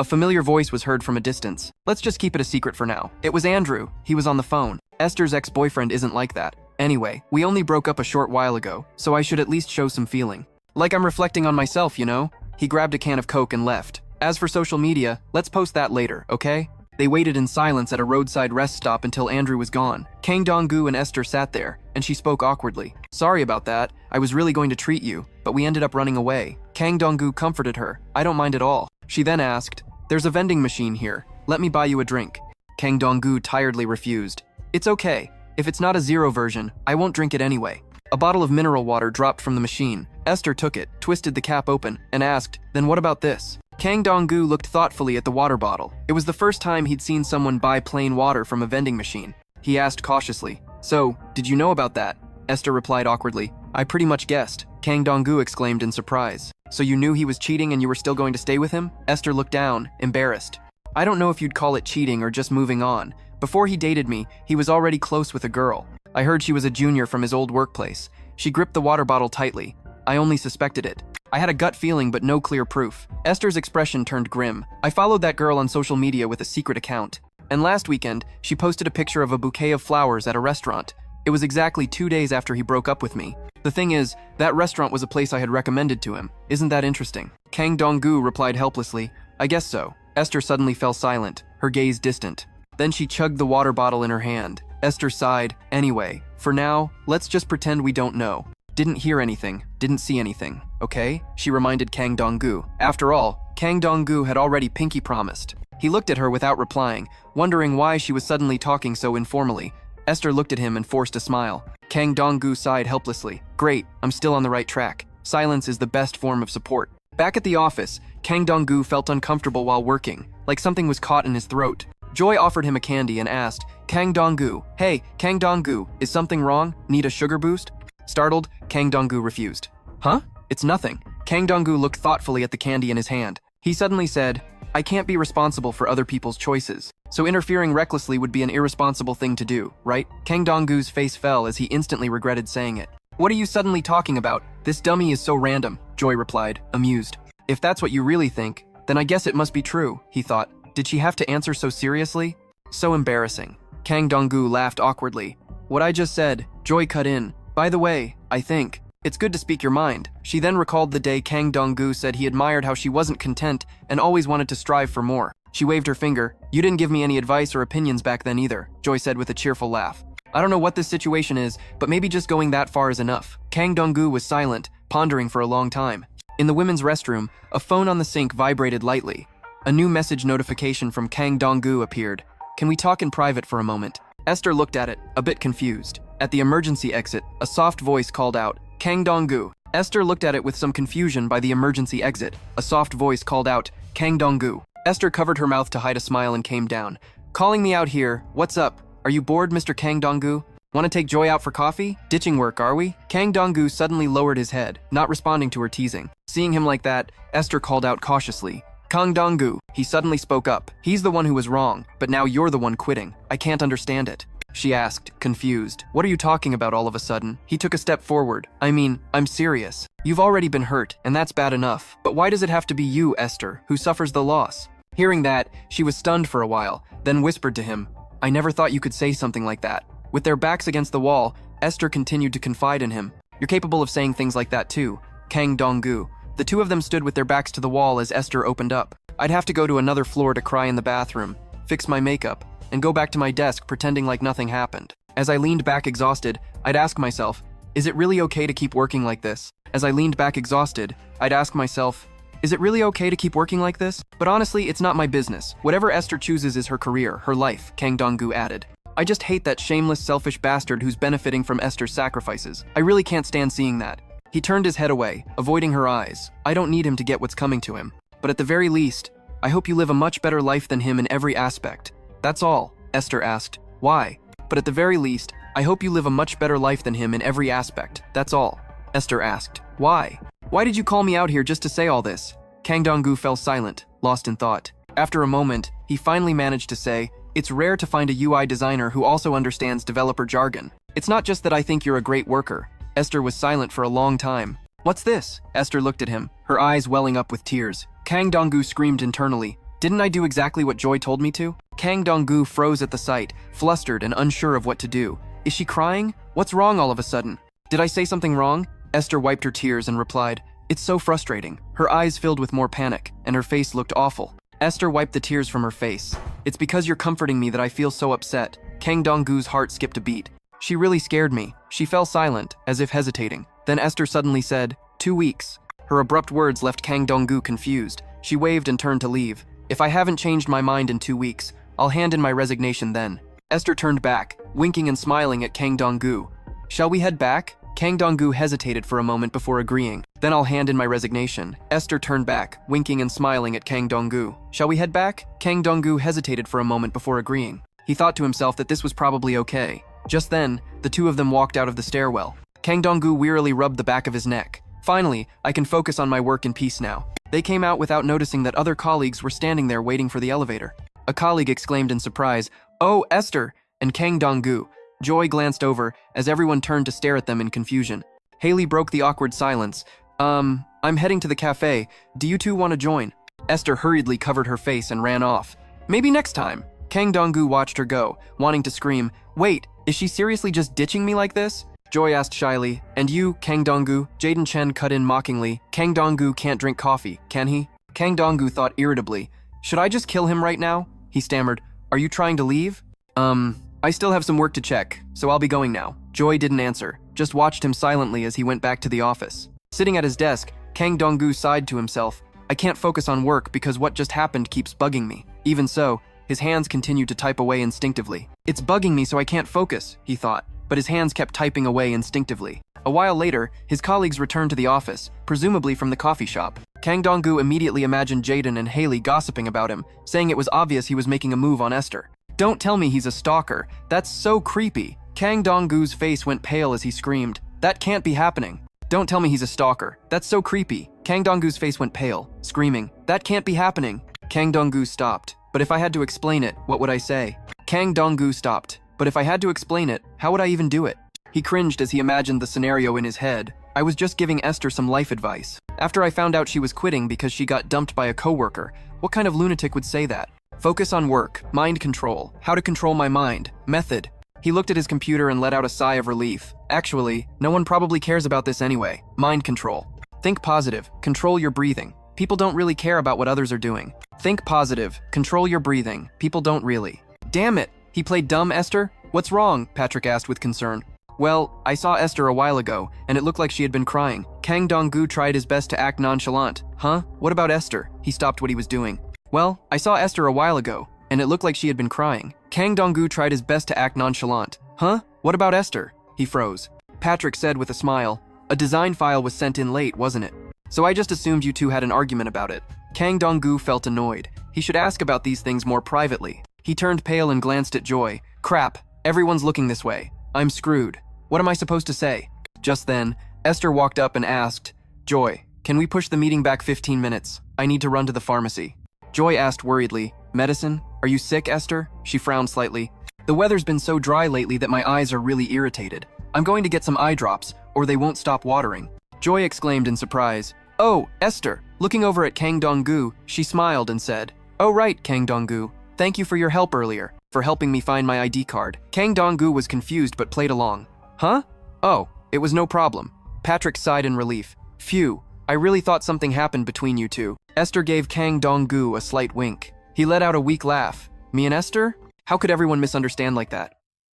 A familiar voice was heard from a distance. "Let's just keep it a secret for now." It was Andrew. He was on the phone. Esther's ex-boyfriend isn't like that. "Anyway, we only broke up a short while ago, so I should at least show some feeling. Like I'm reflecting on myself, you know?" He grabbed a can of Coke and left. "As for social media, let's post that later, okay?" They waited in silence at a roadside rest stop until Andrew was gone. Kang Dong-gu and Esther sat there, and she spoke awkwardly. "Sorry about that. I was really going to treat you, but we ended up running away." Kang Dong-gu comforted her. "I don't mind at all." She then asked, "There's a vending machine here. Let me buy you a drink." Kang Dong-gu tiredly refused. "It's okay. If it's not a zero version, I won't drink it anyway." A bottle of mineral water dropped from the machine. Esther took it, twisted the cap open, and asked, "Then what about this?" Kang Dong-gu looked thoughtfully at the water bottle. It was the first time he'd seen someone buy plain water from a vending machine. He asked cautiously, "So, did you know about that?" Esther replied awkwardly, "I pretty much guessed." Kang Dong-gu exclaimed in surprise. "So you knew he was cheating and you were still going to stay with him?" Esther looked down, embarrassed. "I don't know if you'd call it cheating or just moving on. Before he dated me, he was already close with a girl. I heard she was a junior from his old workplace. She gripped the water bottle tightly. I only suspected it. I had a gut feeling but no clear proof." Esther's expression turned grim. "I followed that girl on social media with a secret account. And last weekend, she posted a picture of a bouquet of flowers at a restaurant. It was exactly 2 days after he broke up with me. The thing is, that restaurant was a place I had recommended to him. Isn't that interesting?" Kang Dong-gu replied helplessly, "I guess so." Esther suddenly fell silent, her gaze distant. Then she chugged the water bottle in her hand. Esther sighed. "Anyway, for now, let's just pretend we don't know. Didn't hear anything, didn't see anything, okay?" She reminded Kang Dong-gu. After all, Kang Dong-gu had already pinky promised. He looked at her without replying, wondering why she was suddenly talking so informally. Esther looked at him and forced a smile. Kang Dong-gu sighed helplessly. "Great, I'm still on the right track. Silence is the best form of support." Back at the office, Kang Dong-gu felt uncomfortable while working, like something was caught in his throat. Joy offered him a candy and asked, "Kang Dong-gu, hey, Kang Dong-gu, is something wrong? Need a sugar boost?" Startled, Kang Dong-gu refused. "Huh? It's nothing." Kang Dong-gu looked thoughtfully at the candy in his hand. He suddenly said, "I can't be responsible for other people's choices, so interfering recklessly would be an irresponsible thing to do, right?" Kang Dong-gu's face fell as he instantly regretted saying it. "What are you suddenly talking about? This dummy is so random," Joy replied, amused. "If that's what you really think, then I guess it must be true," he thought. Did she have to answer so seriously? So embarrassing. Kang Dong-gu laughed awkwardly. "What I just said," Joy cut in. "By the way, I think it's good to speak your mind." She then recalled the day Kang Dong-gu said he admired how she wasn't content and always wanted to strive for more. She waved her finger. "You didn't give me any advice or opinions back then either," Joy said with a cheerful laugh. "I don't know what this situation is, but maybe just going that far is enough." Kang Dong-gu was silent, pondering for a long time. In the women's restroom, a phone on the sink vibrated lightly. A new message notification from Kang Dong-gu appeared. "Can we talk in private for a moment?" Esther looked at it, a bit confused. At the emergency exit, a soft voice called out, "Kang Dong-gu." Esther looked at it with some confusion. By the emergency exit, a soft voice called out, "Kang Dong-gu." Esther covered her mouth to hide a smile and came down. "Calling me out here. What's up? Are you bored, Mr. Kang Dong-gu? Want to take Joy out for coffee? Ditching work, are we?" Kang Dong-gu suddenly lowered his head, not responding to her teasing. Seeing him like that, Esther called out cautiously, "Kang Dong-gu." He suddenly spoke up. "He's the one who was wrong, but now you're the one quitting. I can't understand it." She asked, confused. "What are you talking about all of a sudden?" He took a step forward. "I mean, I'm serious. You've already been hurt, and that's bad enough. But why does it have to be you, Esther, who suffers the loss?" Hearing that, she was stunned for a while, then whispered to him, "I never thought you could say something like that." With their backs against the wall, Esther continued to confide in him. "You're capable of saying things like that too, Kang Dong-gu." The two of them stood with their backs to the wall as Esther opened up. "I'd have to go to another floor to cry in the bathroom, fix my makeup, and go back to my desk pretending like nothing happened. As I leaned back exhausted, I'd ask myself, is it really okay to keep working like this? As I leaned back exhausted, I'd ask myself, is it really okay to keep working like this? But honestly, it's not my business. Whatever Esther chooses is her career, her life," Kang Dong-gu added. "I just hate that shameless, selfish bastard who's benefiting from Esther's sacrifices. I really can't stand seeing that." He turned his head away, avoiding her eyes. "I don't need him to get what's coming to him. But at the very least, I hope you live a much better life than him in every aspect." "That's all," Esther asked. "Why?" "But at the very least, I hope you live a much better life than him in every aspect. That's all," Esther asked. "Why? Why did you call me out here just to say all this?" Kang Dong-gu fell silent, lost in thought. After a moment, he finally managed to say, "It's rare to find a UI designer who also understands developer jargon. It's not just that I think you're a great worker." Esther was silent for a long time. "What's this?" Esther looked at him, her eyes welling up with tears. Kang Dong-gu screamed internally, "Didn't I do exactly what Joy told me to?" Kang Dong-gu froze at the sight, flustered and unsure of what to do. "Is she crying? What's wrong all of a sudden? Did I say something wrong?" Esther wiped her tears and replied, "It's so frustrating." Her eyes filled with more panic, and her face looked awful. Esther wiped the tears from her face. "It's because you're comforting me that I feel so upset." Kang Dong-gu's heart skipped a beat. "She really scared me." She fell silent, as if hesitating. Then Esther suddenly said, 2 weeks. Her abrupt words left Kang Dong-gu confused. She waved and turned to leave. "If I haven't changed my mind in 2 weeks, I'll hand in my resignation then." Esther turned back, winking and smiling at Kang Dong-gu. "Shall we head back?" Kang Dong-gu hesitated for a moment before agreeing. Then I'll hand in my resignation. Esther turned back, winking and smiling at Kang Dong-gu. Shall we head back? Kang Dong-gu hesitated for a moment before agreeing. He thought to himself that this was probably okay. Just then, the two of them walked out of the stairwell. Kang Dong-gu wearily rubbed the back of his neck. Finally, I can focus on my work in peace now. They came out without noticing that other colleagues were standing there waiting for the elevator. A colleague exclaimed in surprise, "Oh, Esther!" and Kang Dong-gu. Joy glanced over as everyone turned to stare at them in confusion. Haley broke the awkward silence. I'm heading to the cafe. Do you two want to join?" Esther hurriedly covered her face and ran off. "Maybe next time." Kang Dong-gu watched her go, wanting to scream, "Wait, is she seriously just ditching me like this?" Joy asked shyly, "And you, Kang Dong-gu?" Jaden Chen cut in mockingly. "Kang Dong-gu can't drink coffee, can he?" Kang Dong-gu thought irritably, "Should I just kill him right now?" He stammered, "Are you trying to leave?" I still have some work to check, so I'll be going now." Joy didn't answer, just watched him silently as he went back to the office. Sitting at his desk, Kang Dong-gu sighed to himself, "I can't focus on work because what just happened keeps bugging me." Even so, his hands continued to type away instinctively. "It's bugging me so I can't focus," he thought, but his hands kept typing away instinctively. A while later, his colleagues returned to the office, presumably from the coffee shop. Kang Dong-gu immediately imagined Jaden and Haley gossiping about him, saying it was obvious he was making a move on Esther. "Don't tell me he's a stalker. That's so creepy." Kang Dong-gu's face went pale as he screamed, "That can't be happening. Don't tell me he's a stalker. That's so creepy." Kang Dong-gu's face went pale, screaming, "That can't be happening." Kang Dong-gu stopped. "But if I had to explain it, what would I say?" Kang Dong-gu stopped. "But if I had to explain it, how would I even do it?" He cringed as he imagined the scenario in his head. "I was just giving Esther some life advice. After I found out she was quitting because she got dumped by a coworker, what kind of lunatic would say that? Focus on work, mind control, how to control my mind, method." He looked at his computer and let out a sigh of relief. "Actually, no one probably cares about this anyway. Mind control. Think positive, control your breathing. People don't really care about what others are doing. Think positive, control your breathing. People don't really." "Damn it! He played dumb, Esther? What's wrong?" Patrick asked with concern. "Well, I saw Esther a while ago, and it looked like she had been crying." Kang Dong-gu tried his best to act nonchalant. "Huh? What about Esther?" He stopped what he was doing. "Well, I saw Esther a while ago, and it looked like she had been crying." Kang Dong-gu tried his best to act nonchalant. "Huh? What about Esther?" He froze. Patrick said with a smile, "A design file was sent in late, wasn't it? So I just assumed you two had an argument about it." Kang Dong-gu felt annoyed. He should ask about these things more privately. He turned pale and glanced at Joy. "Crap, everyone's looking this way. I'm screwed. What am I supposed to say?" Just then, Esther walked up and asked, "Joy, can we push the meeting back 15 minutes? I need to run to the pharmacy." Joy asked worriedly, "Medicine? Are you sick, Esther?" She frowned slightly. "The weather's been so dry lately that my eyes are really irritated. I'm going to get some eye drops, or they won't stop watering." Joy exclaimed in surprise, "Oh, Esther." Looking over at Kang Dong-gu, she smiled and said, "Oh right, Kang Dong-gu. Thank you for your help earlier, for helping me find my ID card." Kang Dong-gu was confused but played along. "Huh? Oh, it was no problem." Patrick sighed in relief. "Phew, I really thought something happened between you two." Esther gave Kang Dong-gu a slight wink. He let out a weak laugh. "Me and Esther? How could everyone misunderstand like that?"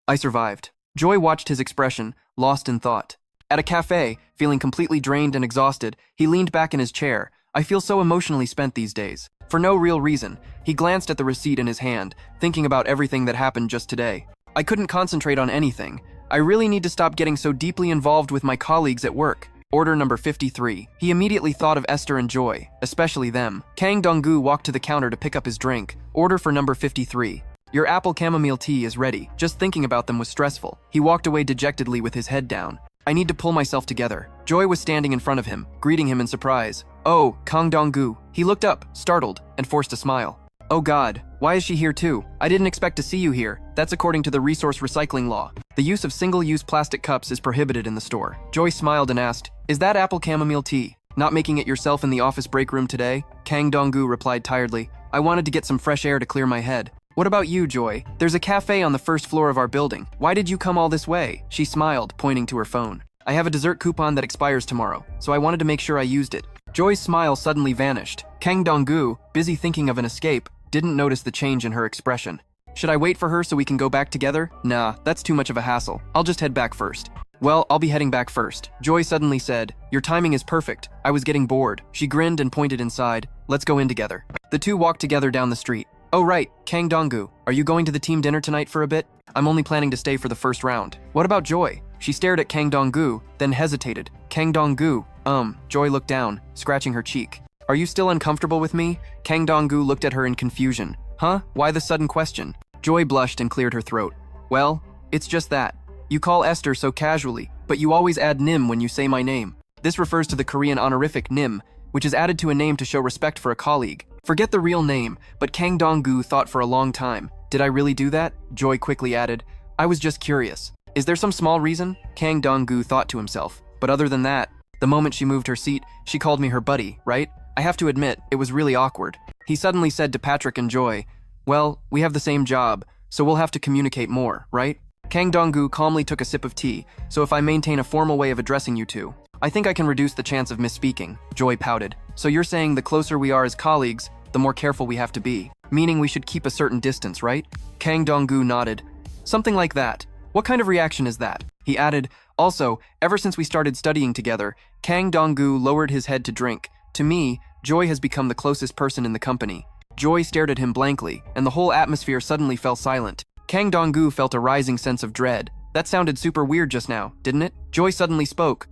"I survived." Joy watched his expression, lost in thought. At a cafe, feeling completely drained and exhausted, he leaned back in his chair. "I feel so emotionally spent these days." For no real reason, he glanced at the receipt in his hand, thinking about everything that happened just today. "I couldn't concentrate on anything. I really need to stop getting so deeply involved with my colleagues at work." Order number 53. He immediately thought of Esther and Joy, especially them. Kang Dong-gu walked to the counter to pick up his drink. Order for number 53. "Your apple chamomile tea is ready." Just thinking about them was stressful. He walked away dejectedly with his head down. "I need to pull myself together." Joy was standing in front of him, greeting him in surprise. "Oh, Kang Dong-gu." He looked up, startled, and forced a smile. "Oh God, why is she here too? I didn't expect to see you here. That's according to the resource recycling law. The use of single-use plastic cups is prohibited in the store." Joy smiled and asked, "Is that apple chamomile tea? Not making it yourself in the office break room today?" Kang Dong-gu replied tiredly, "I wanted to get some fresh air to clear my head." "What about you, Joy? There's a cafe on the first floor of our building. Why did you come all this way?" She smiled, pointing to her phone. "I have a dessert coupon that expires tomorrow, so I wanted to make sure I used it." Joy's smile suddenly vanished. Kang Dong-gu, busy thinking of an escape, didn't notice the change in her expression. "Should I wait for her so we can go back together?" "Nah, that's too much of a hassle. I'll just head back first." "Well, I'll be heading back first." Joy suddenly said, "Your timing is perfect. I was getting bored." She grinned and pointed inside. "Let's go in together." The two walked together down the street. Oh right, Kang Dong-gu, are you going to the team dinner tonight for a bit? I'm only planning to stay for the first round. What about Joy? She stared at Kang Dong-gu, then hesitated. Kang Dong-gu, Joy looked down, scratching her cheek. Are you still uncomfortable with me? Kang Dong-gu looked at her in confusion. Huh? Why the sudden question? Joy blushed and cleared her throat. Well, it's just that. You call Esther so casually, but you always add Nim when you say my name. This refers to the Korean honorific Nim, which is added to a name to show respect for a colleague. Forget the real name, but Kang Dong-gu thought for a long time. Did I really do that? Joy quickly added. I was just curious. Is there some small reason? Kang Dong-gu thought to himself. But other than that, the moment she moved her seat, she called me her buddy, right? I have to admit, it was really awkward. He suddenly said to Patrick and Joy, well, we have the same job, so we'll have to communicate more, right? Kang Dong-gu calmly took a sip of tea, so if I maintain a formal way of addressing you two, I think I can reduce the chance of misspeaking. Joy pouted. So you're saying the closer we are as colleagues, the more careful we have to be, meaning we should keep a certain distance, right? Kang Dong-gu nodded. Something like that. What kind of reaction is that? He added, also, ever since we started studying together, Kang Dong-gu lowered his head to drink. To me, Joy has become the closest person in the company. Joy stared at him blankly, and the whole atmosphere suddenly fell silent. Kang Dong-gu felt a rising sense of dread. That sounded super weird just now, didn't it? Joy suddenly spoke.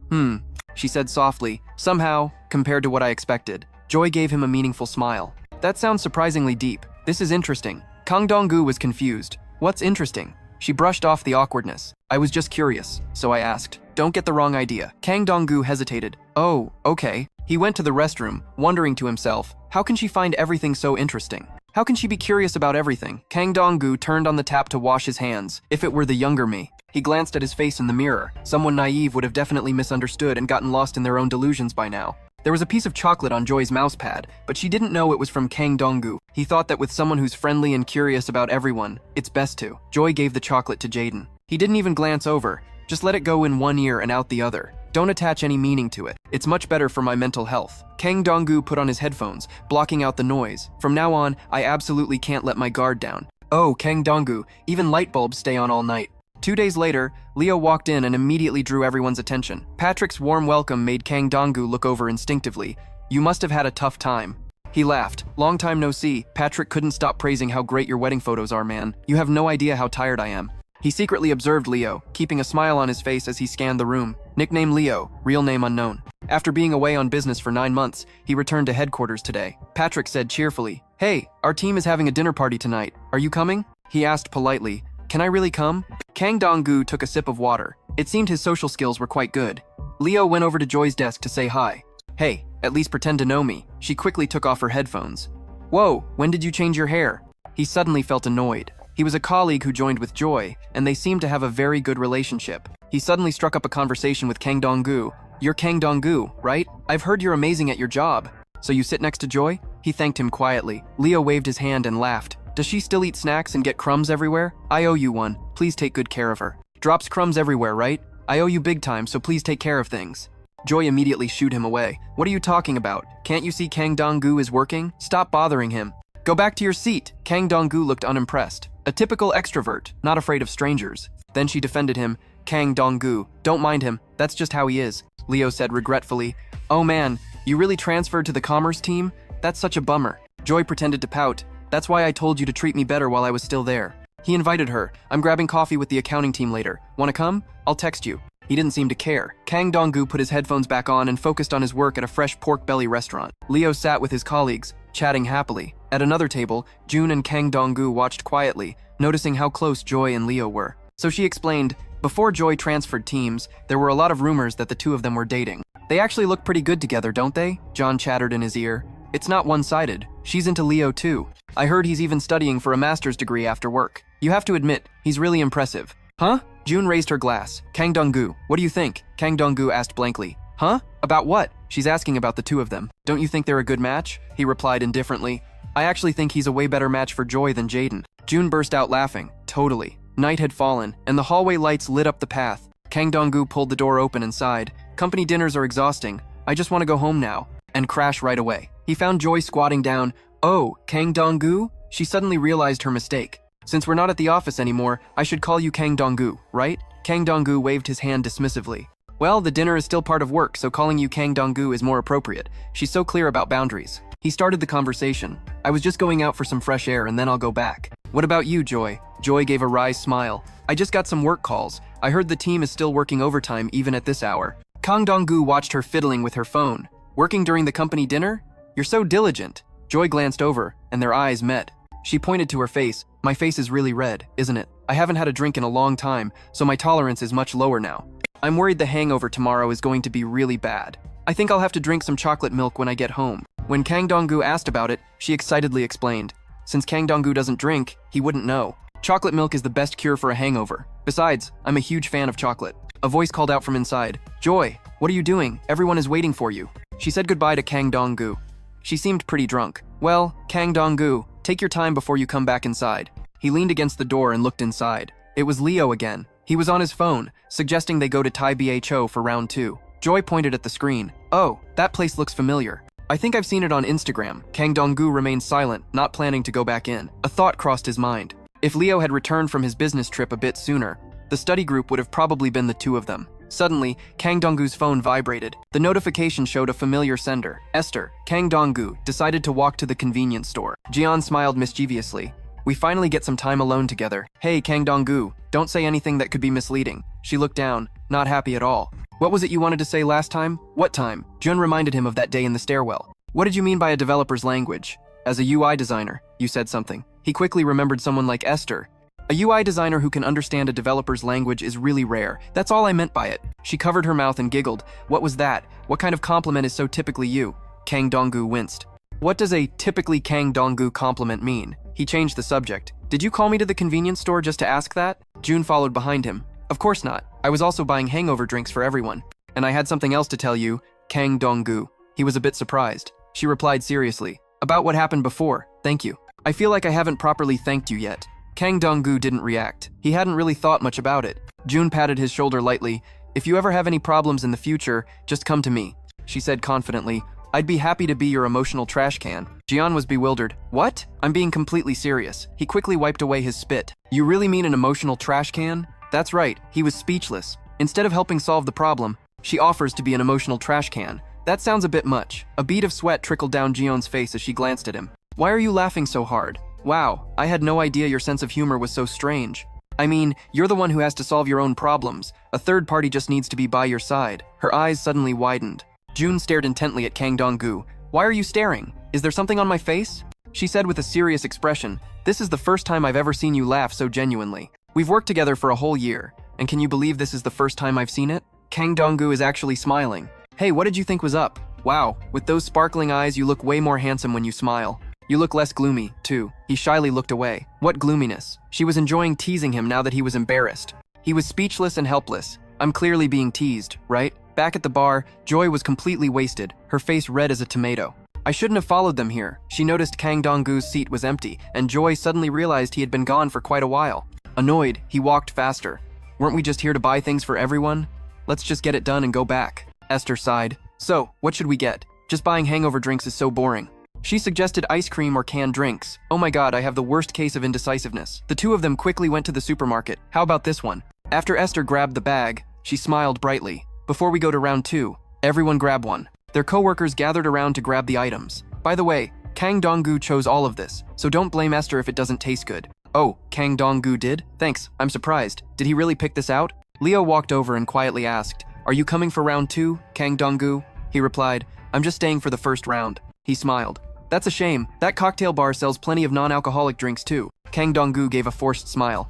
She said softly. Somehow, compared to what I expected. Joy gave him a meaningful smile. That sounds surprisingly deep. This is interesting. Kang Dong-gu was confused. What's interesting? She brushed off the awkwardness. I was just curious, so I asked. Don't get the wrong idea. Kang Dong-gu hesitated. Oh, okay. He went to the restroom, wondering to himself, how can she find everything so interesting? How can she be curious about everything? Kang Dong-gu turned on the tap to wash his hands. If it were the younger me. He glanced at his face in the mirror. Someone naive would have definitely misunderstood and gotten lost in their own delusions by now. There was a piece of chocolate on Joy's mousepad, but she didn't know it was from Kang Dong-gu. He thought that with someone who's friendly and curious about everyone, it's best to. Joy gave the chocolate to Jaden. He didn't even glance over. Just let it go in one ear and out the other. Don't attach any meaning to it. It's much better for my mental health. Kang Dong-gu put on his headphones, blocking out the noise. From now on, I absolutely can't let my guard down. Oh, Kang Dong-gu, even light bulbs stay on all night. 2 days later, Leo walked in and immediately drew everyone's attention. Patrick's warm welcome made Kang Dong-gu look over instinctively. You must have had a tough time. He laughed. Long time no see. Patrick couldn't stop praising how great your wedding photos are, man. You have no idea how tired I am. He secretly observed Leo, keeping a smile on his face as he scanned the room. Nickname Leo, real name unknown. After being away on business for 9 months, he returned to headquarters today. Patrick said cheerfully, Hey, our team is having a dinner party tonight. Are you coming? He asked politely, Can I really come? Kang Dong-gu took a sip of water. It seemed his social skills were quite good. Leo went over to Joy's desk to say hi. Hey, at least pretend to know me. She quickly took off her headphones. Whoa, when did you change your hair? He suddenly felt annoyed. He was a colleague who joined with Joy, and they seemed to have a very good relationship. He suddenly struck up a conversation with Kang Dong-gu. You're Kang Dong-gu, right? I've heard you're amazing at your job. So you sit next to Joy? He thanked him quietly. Leo waved his hand and laughed. Does she still eat snacks and get crumbs everywhere? I owe you one. Please take good care of her. Drops crumbs everywhere, right? I owe you big time, so please take care of things. Joy immediately shooed him away. What are you talking about? Can't you see Kang Dong-gu is working? Stop bothering him. Go back to your seat. Kang Dong-gu looked unimpressed. A typical extrovert, not afraid of strangers. Then she defended him. Kang Dong-gu, don't mind him. That's just how he is. Leo said regretfully. Oh man, you really transferred to the commerce team? That's such a bummer. Joy pretended to pout. That's why I told you to treat me better while I was still there. He invited her. I'm grabbing coffee with the accounting team later. Wanna come? I'll text you. He didn't seem to care. Kang Dong-gu put his headphones back on and focused on his work at a fresh pork belly restaurant. Leo sat with his colleagues, chatting happily. At another table, June and Kang Dong-gu watched quietly, noticing how close Joy and Leo were. So she explained, before Joy transferred teams, there were a lot of rumors that the two of them were dating. They actually look pretty good together, don't they? John chattered in his ear. It's not one-sided. She's into Leo too. I heard he's even studying for a master's degree after work. You have to admit, he's really impressive. Huh? June raised her glass. Kang Dong-gu, what do you think? Kang Dong-gu asked blankly. Huh? About what? She's asking about the two of them. Don't you think they're a good match? He replied indifferently. I actually think he's a way better match for Joy than Jaden. June burst out laughing. Totally. Night had fallen, and the hallway lights lit up the path. Kang Dong-gu pulled the door open and sighed. Company dinners are exhausting. I just want to go home now. And crash right away. He found Joy squatting down. Oh, Kang Dong-gu? She suddenly realized her mistake. Since we're not at the office anymore, I should call you Kang Dong-gu, right? Kang Dong-gu waved his hand dismissively. Well, the dinner is still part of work, so calling you Kang Dong-gu is more appropriate. She's so clear about boundaries. He started the conversation. I was just going out for some fresh air and then I'll go back. What about you, Joy? Joy gave a wry smile. I just got some work calls. I heard the team is still working overtime even at this hour. Kang Dong-gu watched her fiddling with her phone. Working during the company dinner? You're so diligent. Joy glanced over, and their eyes met. She pointed to her face. My face is really red, isn't it? I haven't had a drink in a long time, so my tolerance is much lower now. I'm worried the hangover tomorrow is going to be really bad. I think I'll have to drink some chocolate milk when I get home. When Kang Dong-gu asked about it, she excitedly explained. Since Kang Dong-gu doesn't drink, he wouldn't know. Chocolate milk is the best cure for a hangover. Besides, I'm a huge fan of chocolate. A voice called out from inside. Joy, what are you doing? Everyone is waiting for you. She said goodbye to Kang Dong-gu. She seemed pretty drunk. Well, Kang Dong-gu, take your time before you come back inside. He leaned against the door and looked inside. It was Leo again. He was on his phone, suggesting they go to Thai BHO for round 2. Joy pointed at the screen. Oh, that place looks familiar. I think I've seen it on Instagram. Kang Dong-gu remained silent, not planning to go back in. A thought crossed his mind. If Leo had returned from his business trip a bit sooner, the study group would have probably been the two of them. Suddenly, Kang Dong-gu's phone vibrated. The notification showed a familiar sender. Esther, Kang Dong-gu, decided to walk to the convenience store. Jian smiled mischievously. We finally get some time alone together. Hey, Kang Dong-gu, don't say anything that could be misleading. She looked down, not happy at all. What was it you wanted to say last time? What time? Jun reminded him of that day in the stairwell. What did you mean by a developer's language? As a UI designer, you said something. He quickly remembered someone like Esther. A UI designer who can understand a developer's language is really rare. That's all I meant by it. She covered her mouth and giggled. What was that? What kind of compliment is so typically you? Kang Dong-gu winced. What does a typically Kang Dong-gu compliment mean? He changed the subject. Did you call me to the convenience store just to ask that? June followed behind him. Of course not. I was also buying hangover drinks for everyone. And I had something else to tell you, Kang Dong-gu. He was a bit surprised. She replied seriously. About what happened before, thank you. I feel like I haven't properly thanked you yet. Kang Dong-gu didn't react. He hadn't really thought much about it. June patted his shoulder lightly. If you ever have any problems in the future, just come to me. She said confidently. I'd be happy to be your emotional trash can. Jian was bewildered. What? I'm being completely serious. He quickly wiped away his spit. You really mean an emotional trash can? That's right. He was speechless. Instead of helping solve the problem, she offers to be an emotional trash can. That sounds a bit much. A bead of sweat trickled down Jion's face as she glanced at him. Why are you laughing so hard? Wow, I had no idea your sense of humor was so strange. I mean, you're the one who has to solve your own problems. A third party just needs to be by your side. Her eyes suddenly widened. June stared intently at Kang Dong-gu. Why are you staring? Is there something on my face? She said with a serious expression. This is the first time I've ever seen you laugh so genuinely. We've worked together for a whole year, and can you believe this is the first time I've seen it? Kang Dong-gu is actually smiling. Hey, what did you think was up? Wow, with those sparkling eyes you look way more handsome when you smile. You look less gloomy, too. He shyly looked away. What gloominess? She was enjoying teasing him now that he was embarrassed. He was speechless and helpless. I'm clearly being teased, right? Back at the bar, Joy was completely wasted, her face red as a tomato. I shouldn't have followed them here. She noticed Kang Dong-gu's seat was empty, and Joy suddenly realized he had been gone for quite a while. Annoyed, he walked faster. Weren't we just here to buy things for everyone? Let's just get it done and go back. Esther sighed. So, what should we get? Just buying hangover drinks is so boring. She suggested ice cream or canned drinks. Oh my god, I have the worst case of indecisiveness. The two of them quickly went to the supermarket. How about this one? After Esther grabbed the bag, she smiled brightly. Before we go to round 2, everyone grab one. Their co-workers gathered around to grab the items. By the way, Kang Dong-gu chose all of this, so don't blame Esther if it doesn't taste good. Oh, Kang Dong-gu did? Thanks, I'm surprised. Did he really pick this out? Leo walked over and quietly asked, Are you coming for round 2, Kang Dong-gu? He replied, I'm just staying for the first round. He smiled. That's a shame. That cocktail bar sells plenty of non-alcoholic drinks too. Kang Dong-gu gave a forced smile.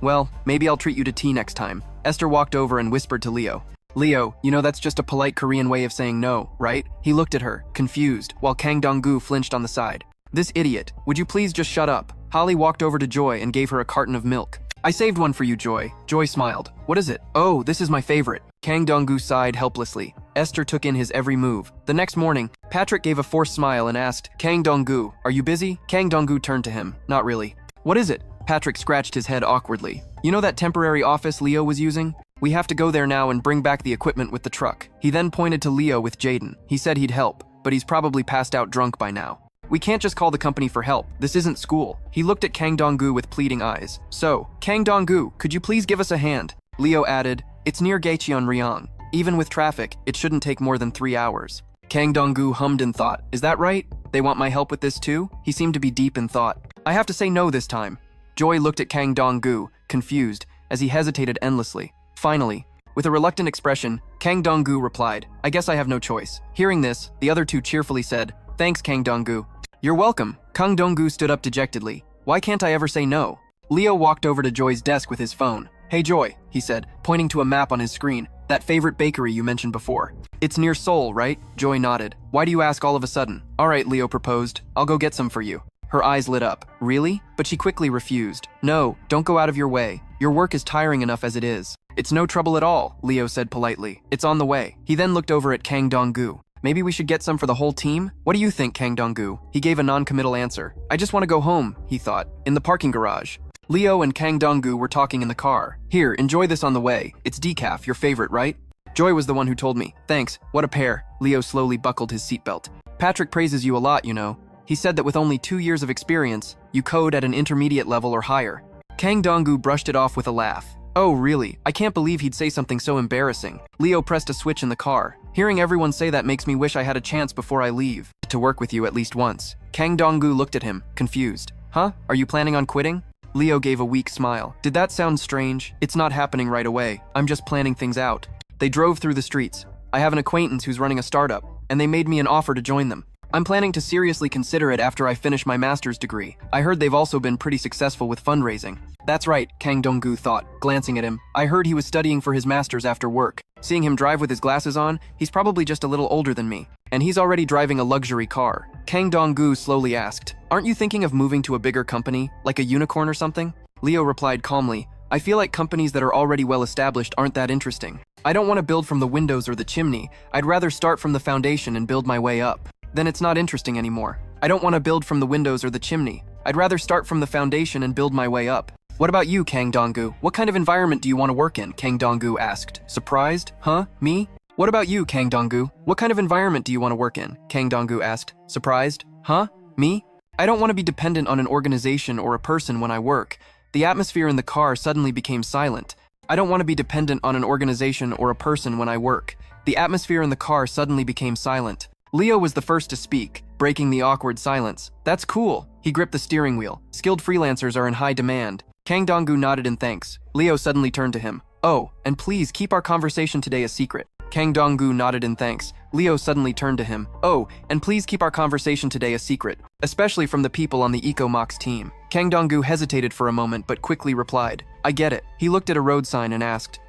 Well, maybe I'll treat you to tea next time. Esther walked over and whispered to Leo. Leo, you know that's just a polite Korean way of saying no, right? He looked at her, confused, while Kang Dong-gu flinched on the side. This idiot, would you please just shut up? Holly walked over to Joy and gave her a carton of milk. I saved one for you, Joy. Joy smiled. What is it? Oh, this is my favorite. Kang Dong-gu sighed helplessly. Esther took in his every move. The next morning, Patrick gave a forced smile and asked, Kang Dong-gu, are you busy? Kang Dong-gu turned to him. Not really. What is it? Patrick scratched his head awkwardly. You know that temporary office Leo was using? We have to go there now and bring back the equipment with the truck. He then pointed to Leo with Jaden. He said he'd help, but he's probably passed out drunk by now. We can't just call the company for help. This isn't school. He looked at Kang Dong-gu with pleading eyes. So, Kang Dong-gu, could you please give us a hand? Leo added, It's near Gyecheon-ryong. Even with traffic, it shouldn't take more than 3 hours. Kang Dong-gu hummed in thought. Is that right? They want my help with this too? He seemed to be deep in thought. I have to say no this time. Joy looked at Kang Dong-gu, confused, as he hesitated endlessly. Finally, with a reluctant expression, Kang Dong-gu replied, I guess I have no choice. Hearing this, the other two cheerfully said, Thanks, Kang Dong-gu. You're welcome. Kang Dong-gu stood up dejectedly. Why can't I ever say no? Leo walked over to Joy's desk with his phone. Hey Joy, he said, pointing to a map on his screen. That favorite bakery you mentioned before. It's near Seoul, right? Joy nodded. Why do you ask all of a sudden? All right, Leo proposed. I'll go get some for you. Her eyes lit up. Really? But she quickly refused. No, don't go out of your way. Your work is tiring enough as it is. It's no trouble at all, Leo said politely. It's on the way. He then looked over at Kang Dong-gu. Maybe we should get some for the whole team? What do you think, Kang Dong-gu? He gave a non-committal answer. I just want to go home, he thought, in the parking garage. Leo and Kang Dong-gu were talking in the car. Here, enjoy this on the way. It's decaf, your favorite, right? Joy was the one who told me. Thanks, what a pair. Leo slowly buckled his seatbelt. Patrick praises you a lot, you know. He said that with only 2 years of experience, you code at an intermediate level or higher. Kang Dong-gu brushed it off with a laugh. Oh, really? I can't believe he'd say something so embarrassing. Leo pressed a switch in the car. Hearing everyone say that makes me wish I had a chance before I leave to work with you at least once. Kang Dong-gu looked at him, confused. Huh? Are you planning on quitting? Leo gave a weak smile. Did that sound strange? It's not happening right away. I'm just planning things out. They drove through the streets. I have an acquaintance who's running a startup, and they made me an offer to join them. I'm planning to seriously consider it after I finish my master's degree. I heard they've also been pretty successful with fundraising. That's right, Kang Dong-gu thought, glancing at him. I heard he was studying for his master's after work. Seeing him drive with his glasses on, he's probably just a little older than me. And he's already driving a luxury car. Kang Dong-gu slowly asked, Aren't you thinking of moving to a bigger company, like a unicorn or something? Leo replied calmly, I feel like companies that are already well established aren't that interesting. I don't want to build from the windows or the chimney. I'd rather start from the foundation and build my way up. Then it's not interesting anymore. I don't want to build from the windows or the chimney. I'd rather start from the foundation and build my way up. What about you, Kang Dong-gu? What kind of environment do you want to work in? Kang Dong-gu asked. Surprised? Huh? Me? What about you, Kang Dong-gu? What kind of environment do you want to work in? Kang Dong-gu asked. Surprised? Huh? Me? I don't want to be dependent on an organization or a person when I work. The atmosphere in the car suddenly became silent. I don't want to be dependent on an organization or a person when I work. The atmosphere in the car suddenly became silent. Leo was the first to speak, breaking the awkward silence. That's cool. He gripped the steering wheel. Skilled freelancers are in high demand. Kang Dong-gu nodded in thanks. Leo suddenly turned to him. Oh, and please keep our conversation today a secret. Kang Dong-gu nodded in thanks. Leo suddenly turned to him. Oh, and please keep our conversation today a secret, especially from the people on the EcoMox team. Kang Dong-gu hesitated for a moment but quickly replied, I get it. He looked at a road sign and asked,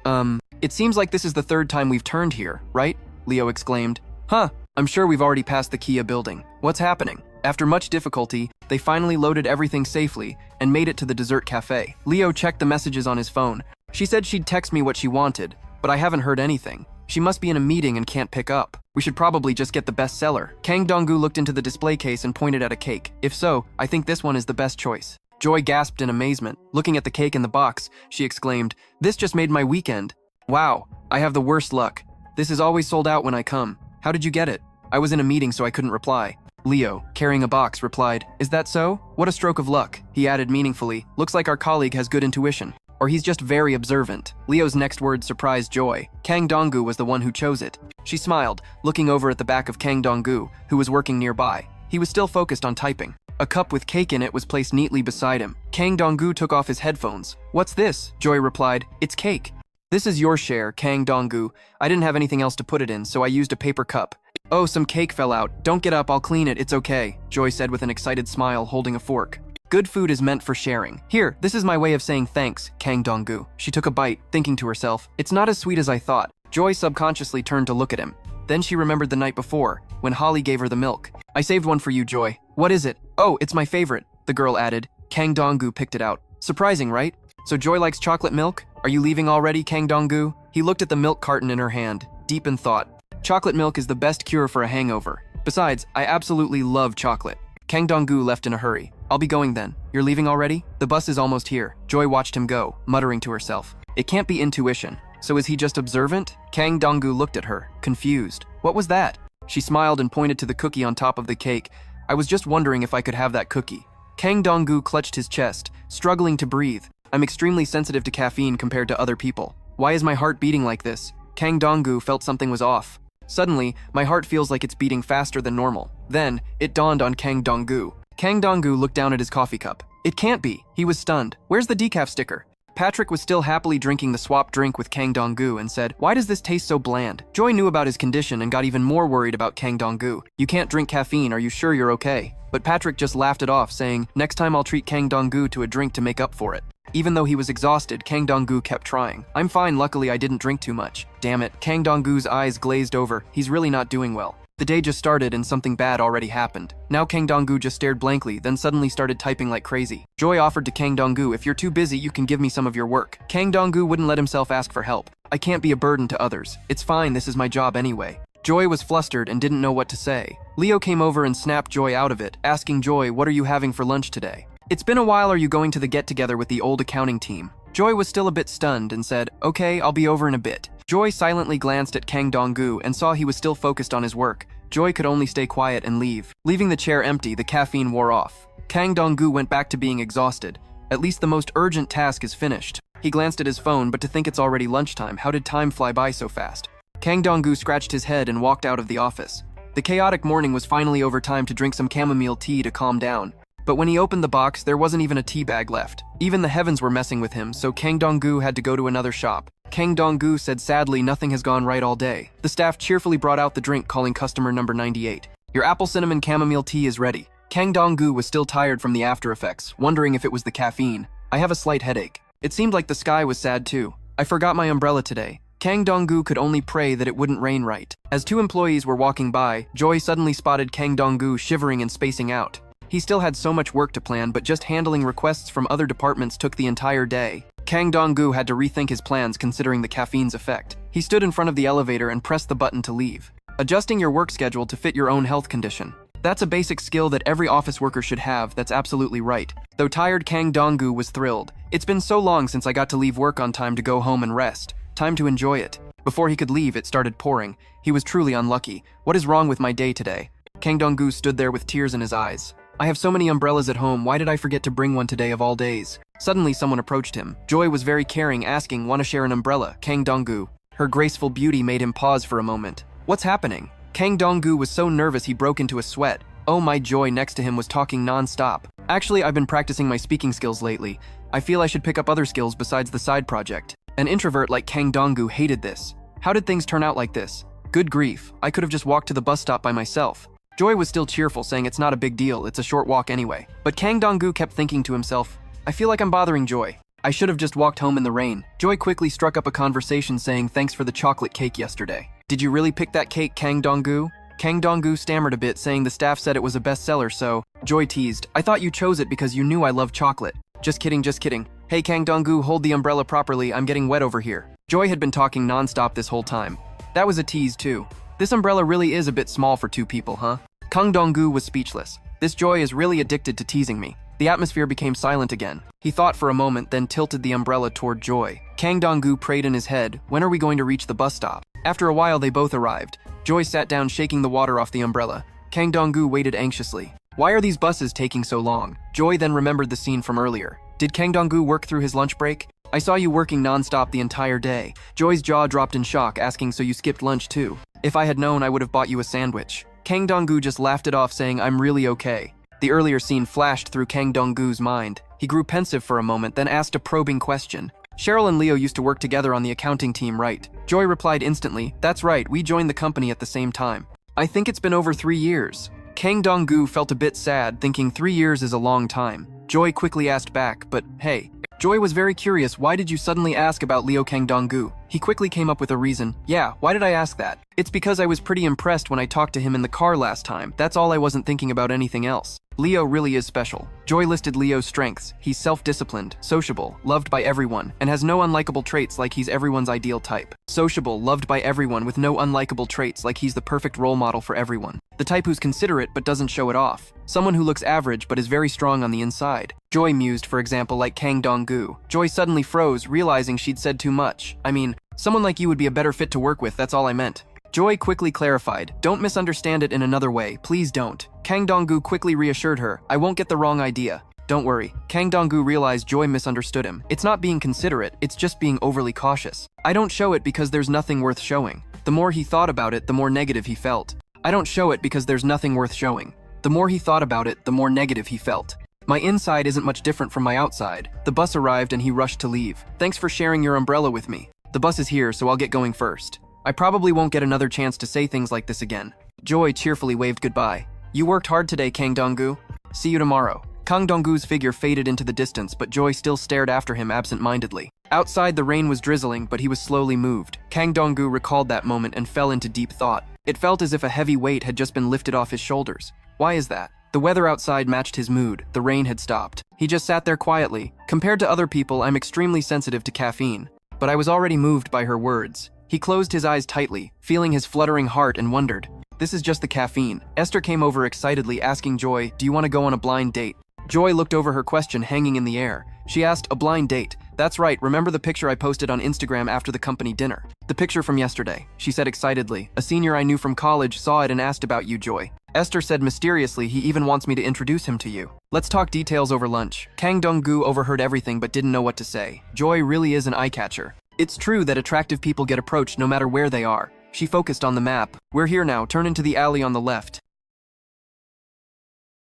It seems like this is the third time we've turned here, right? Leo exclaimed. Huh, I'm sure we've already passed the Kia building. What's happening? After much difficulty, they finally loaded everything safely and made it to the dessert cafe. Leo checked the messages on his phone. She said she'd text me what she wanted, but I haven't heard anything. She must be in a meeting and can't pick up. We should probably just get the bestseller. Kang Dong-gu looked into the display case and pointed at a cake. If so, I think this one is the best choice. Joy gasped in amazement. Looking at the cake in the box, she exclaimed, This just made my weekend. Wow, I have the worst luck. This is always sold out when I come. How did you get it? I was in a meeting so I couldn't reply. Leo, carrying a box, replied, Is that so? What a stroke of luck. He added meaningfully, Looks like our colleague has good intuition. Or he's just very observant. Leo's next word surprised Joy. Kang Dong-gu was the one who chose it. She smiled, looking over at the back of Kang Dong-gu, who was working nearby. He was still focused on typing. A cup with cake in it was placed neatly beside him. Kang Dong-gu took off his headphones. What's this? Joy replied, It's cake. This is your share, Kang Dong-gu. I didn't have anything else to put it in, so I used a paper cup. Oh, some cake fell out. Don't get up, I'll clean it, it's okay, Joy said with an excited smile, holding a fork. Good food is meant for sharing. Here, this is my way of saying thanks, Kang Dong-gu. She took a bite, thinking to herself, It's not as sweet as I thought. Joy subconsciously turned to look at him. Then she remembered the night before, when Holly gave her the milk. I saved one for you, Joy. What is it? Oh, it's my favorite, the girl added. Kang Dong-gu picked it out. Surprising, right? So Joy likes chocolate milk? Are you leaving already, Kang Dong-gu? He looked at the milk carton in her hand, deep in thought. Chocolate milk is the best cure for a hangover. Besides, I absolutely love chocolate. Kang Dong-gu left in a hurry. I'll be going then. You're leaving already? The bus is almost here. Joy watched him go, muttering to herself. It can't be intuition. So is he just observant? Kang Dong-gu looked at her, confused. What was that? She smiled and pointed to the cookie on top of the cake. I was just wondering if I could have that cookie. Kang Dong-gu clutched his chest, struggling to breathe. I'm extremely sensitive to caffeine compared to other people. Why is my heart beating like this? Kang Dong-gu felt something was off. Suddenly, my heart feels like it's beating faster than normal. Then, it dawned on Kang Dong-gu. Kang Dong-gu looked down at his coffee cup. It can't be. He was stunned. Where's the decaf sticker? Patrick was still happily drinking the swap drink with Kang Dong-gu and said, "Why does this taste so bland?" Joy knew about his condition and got even more worried about Kang Dong-gu. "You can't drink caffeine, are you sure you're okay?" But Patrick just laughed it off, saying, "Next time I'll treat Kang Dong-gu to a drink to make up for it." Even though he was exhausted, Kang Dong-gu kept trying. "I'm fine, luckily I didn't drink too much." Damn it, Kang Dong-gu's eyes glazed over. He's really not doing well. The day just started and something bad already happened. Now Kang Dong-gu just stared blankly, then suddenly started typing like crazy. Joy offered to Kang Dong-gu, "If you're too busy, you can give me some of your work." Kang Dong-gu wouldn't let himself ask for help. "I can't be a burden to others. It's fine, this is my job anyway." Joy was flustered and didn't know what to say. Leo came over and snapped Joy out of it, asking Joy, "What are you having for lunch today?" "It's been a while, are you going to the get-together with the old accounting team?" Joy was still a bit stunned and said, "Okay, I'll be over in a bit." Joy silently glanced at Kang Dong-gu and saw he was still focused on his work. Joy could only stay quiet and leave. Leaving the chair empty, the caffeine wore off. Kang Dong-gu went back to being exhausted. At least the most urgent task is finished. He glanced at his phone, but to think it's already lunchtime, how did time fly by so fast? Kang Dong-gu scratched his head and walked out of the office. The chaotic morning was finally over, time to drink some chamomile tea to calm down. But when he opened the box, there wasn't even a tea bag left. Even the heavens were messing with him, so Kang Dong-gu had to go to another shop. Kang Dong-gu said sadly nothing has gone right all day. The staff cheerfully brought out the drink, calling customer number 98. "Your apple cinnamon chamomile tea is ready." Kang Dong-gu was still tired from the after effects, wondering if it was the caffeine. "I have a slight headache." It seemed like the sky was sad too. "I forgot my umbrella today." Kang Dong-gu could only pray that it wouldn't rain right. As two employees were walking by, Joy suddenly spotted Kang Dong-gu shivering and spacing out. He still had so much work to plan, but just handling requests from other departments took the entire day. Kang Dong-gu had to rethink his plans considering the caffeine's effect. He stood in front of the elevator and pressed the button to leave. Adjusting your work schedule to fit your own health condition. That's a basic skill that every office worker should have, that's absolutely right. Though tired, Kang Dong-gu was thrilled. "It's been so long since I got to leave work on time to go home and rest. Time to enjoy it." Before he could leave, it started pouring. He was truly unlucky. "What is wrong with my day today?" Kang Dong-gu stood there with tears in his eyes. "I have so many umbrellas at home, why did I forget to bring one today of all days?" Suddenly someone approached him. Joy was very caring, asking, "Want to share an umbrella?" Kang Dong-gu. Her graceful beauty made him pause for a moment. "What's happening?" Kang Dong-gu was so nervous he broke into a sweat. Oh my, Joy next to him was talking non-stop. "Actually, I've been practicing my speaking skills lately. I feel I should pick up other skills besides the side project." An introvert like Kang Dong-gu hated this. How did things turn out like this? Good grief, I could have just walked to the bus stop by myself. Joy was still cheerful, saying it's not a big deal, it's a short walk anyway. But Kang Dong-gu kept thinking to himself, "I feel like I'm bothering Joy. I should have just walked home in the rain." Joy quickly struck up a conversation saying, "Thanks for the chocolate cake yesterday." "Did you really pick that cake, Kang Dong-gu?" Kang Dong-gu stammered a bit, saying the staff said it was a bestseller, so. Joy teased, "I thought you chose it because you knew I love chocolate." Just kidding, just kidding. "Hey Kang Dong-gu, hold the umbrella properly, I'm getting wet over here." Joy had been talking non-stop this whole time. That was a tease too. This umbrella really is a bit small for two people, huh? Kang Dong-gu was speechless. This Joy is really addicted to teasing me. The atmosphere became silent again. He thought for a moment, then tilted the umbrella toward Joy. Kang Dong-gu prayed in his head, "When are we going to reach the bus stop?" After a while, they both arrived. Joy sat down, shaking the water off the umbrella. Kang Dong-gu waited anxiously. "Why are these buses taking so long?" Joy then remembered the scene from earlier. "Did Kang Dong-gu work through his lunch break?" "I saw you working non-stop the entire day." Joy's jaw dropped in shock, asking, "So you skipped lunch too?" "If I had known, I would have bought you a sandwich." Kang Dong-gu just laughed it off, saying, "I'm really okay." The earlier scene flashed through Kang Dong-gu's mind. He grew pensive for a moment, then asked a probing question. "Cheryl and Leo used to work together on the accounting team, right?" Joy replied instantly, "That's right, we joined the company at the same time." "I think it's been over 3 years." Kang Dong-gu felt a bit sad, thinking 3 years is a long time. Joy quickly asked back, "But hey." Joy was very curious, "Why did you suddenly ask about Leo Kang Dong-gu?" He quickly came up with a reason. "Yeah, why did I ask that? It's because I was pretty impressed when I talked to him in the car last time. That's all, I wasn't thinking about anything else." Leo really is special. Joy listed Leo's strengths. He's self-disciplined, sociable, loved by everyone, and has no unlikable traits, like he's everyone's ideal type. Sociable, loved by everyone with no unlikable traits, like he's the perfect role model for everyone. The type who's considerate but doesn't show it off. Someone who looks average but is very strong on the inside. Joy mused, for example, like Kang Dong-gu. Joy suddenly froze, realizing she'd said too much. "I mean, someone like you would be a better fit to work with, that's all I meant." Joy quickly clarified, "Don't misunderstand it in another way, please don't." Kang Dong-gu quickly reassured her, "I won't get the wrong idea." Don't worry. Kang Dong-gu realized Joy misunderstood him. It's not being considerate, it's just being overly cautious. I don't show it because there's nothing worth showing. The more he thought about it, the more negative he felt. I don't show it because there's nothing worth showing. The more he thought about it, the more negative he felt. My inside isn't much different from my outside. The bus arrived and he rushed to leave. Thanks for sharing your umbrella with me. The bus is here, so I'll get going first. I probably won't get another chance to say things like this again. Joy cheerfully waved goodbye. You worked hard today, Kang Dong-gu. See you tomorrow. Kang Dong-gu's figure faded into the distance, but Joy still stared after him absent-mindedly. Outside, the rain was drizzling, but he was slowly moved. Kang Dong-gu recalled that moment and fell into deep thought. It felt as if a heavy weight had just been lifted off his shoulders. Why is that? The weather outside matched his mood. The rain had stopped. He just sat there quietly. Compared to other people, I'm extremely sensitive to caffeine. But I was already moved by her words. He closed his eyes tightly, feeling his fluttering heart, and wondered. This is just the caffeine. Esther came over excitedly, asking Joy, do you want to go on a blind date? Joy looked over her question hanging in the air. She asked, a blind date? That's right, remember the picture I posted on Instagram after the company dinner? The picture from yesterday, she said excitedly. A senior I knew from college saw it and asked about you, Joy. Esther said mysteriously he even wants me to introduce him to you. Let's talk details over lunch. Kang Dong-gu overheard everything but didn't know what to say. Joy really is an eye-catcher. It's true that attractive people get approached no matter where they are. She focused on the map. We're here now, turn into the alley on the left.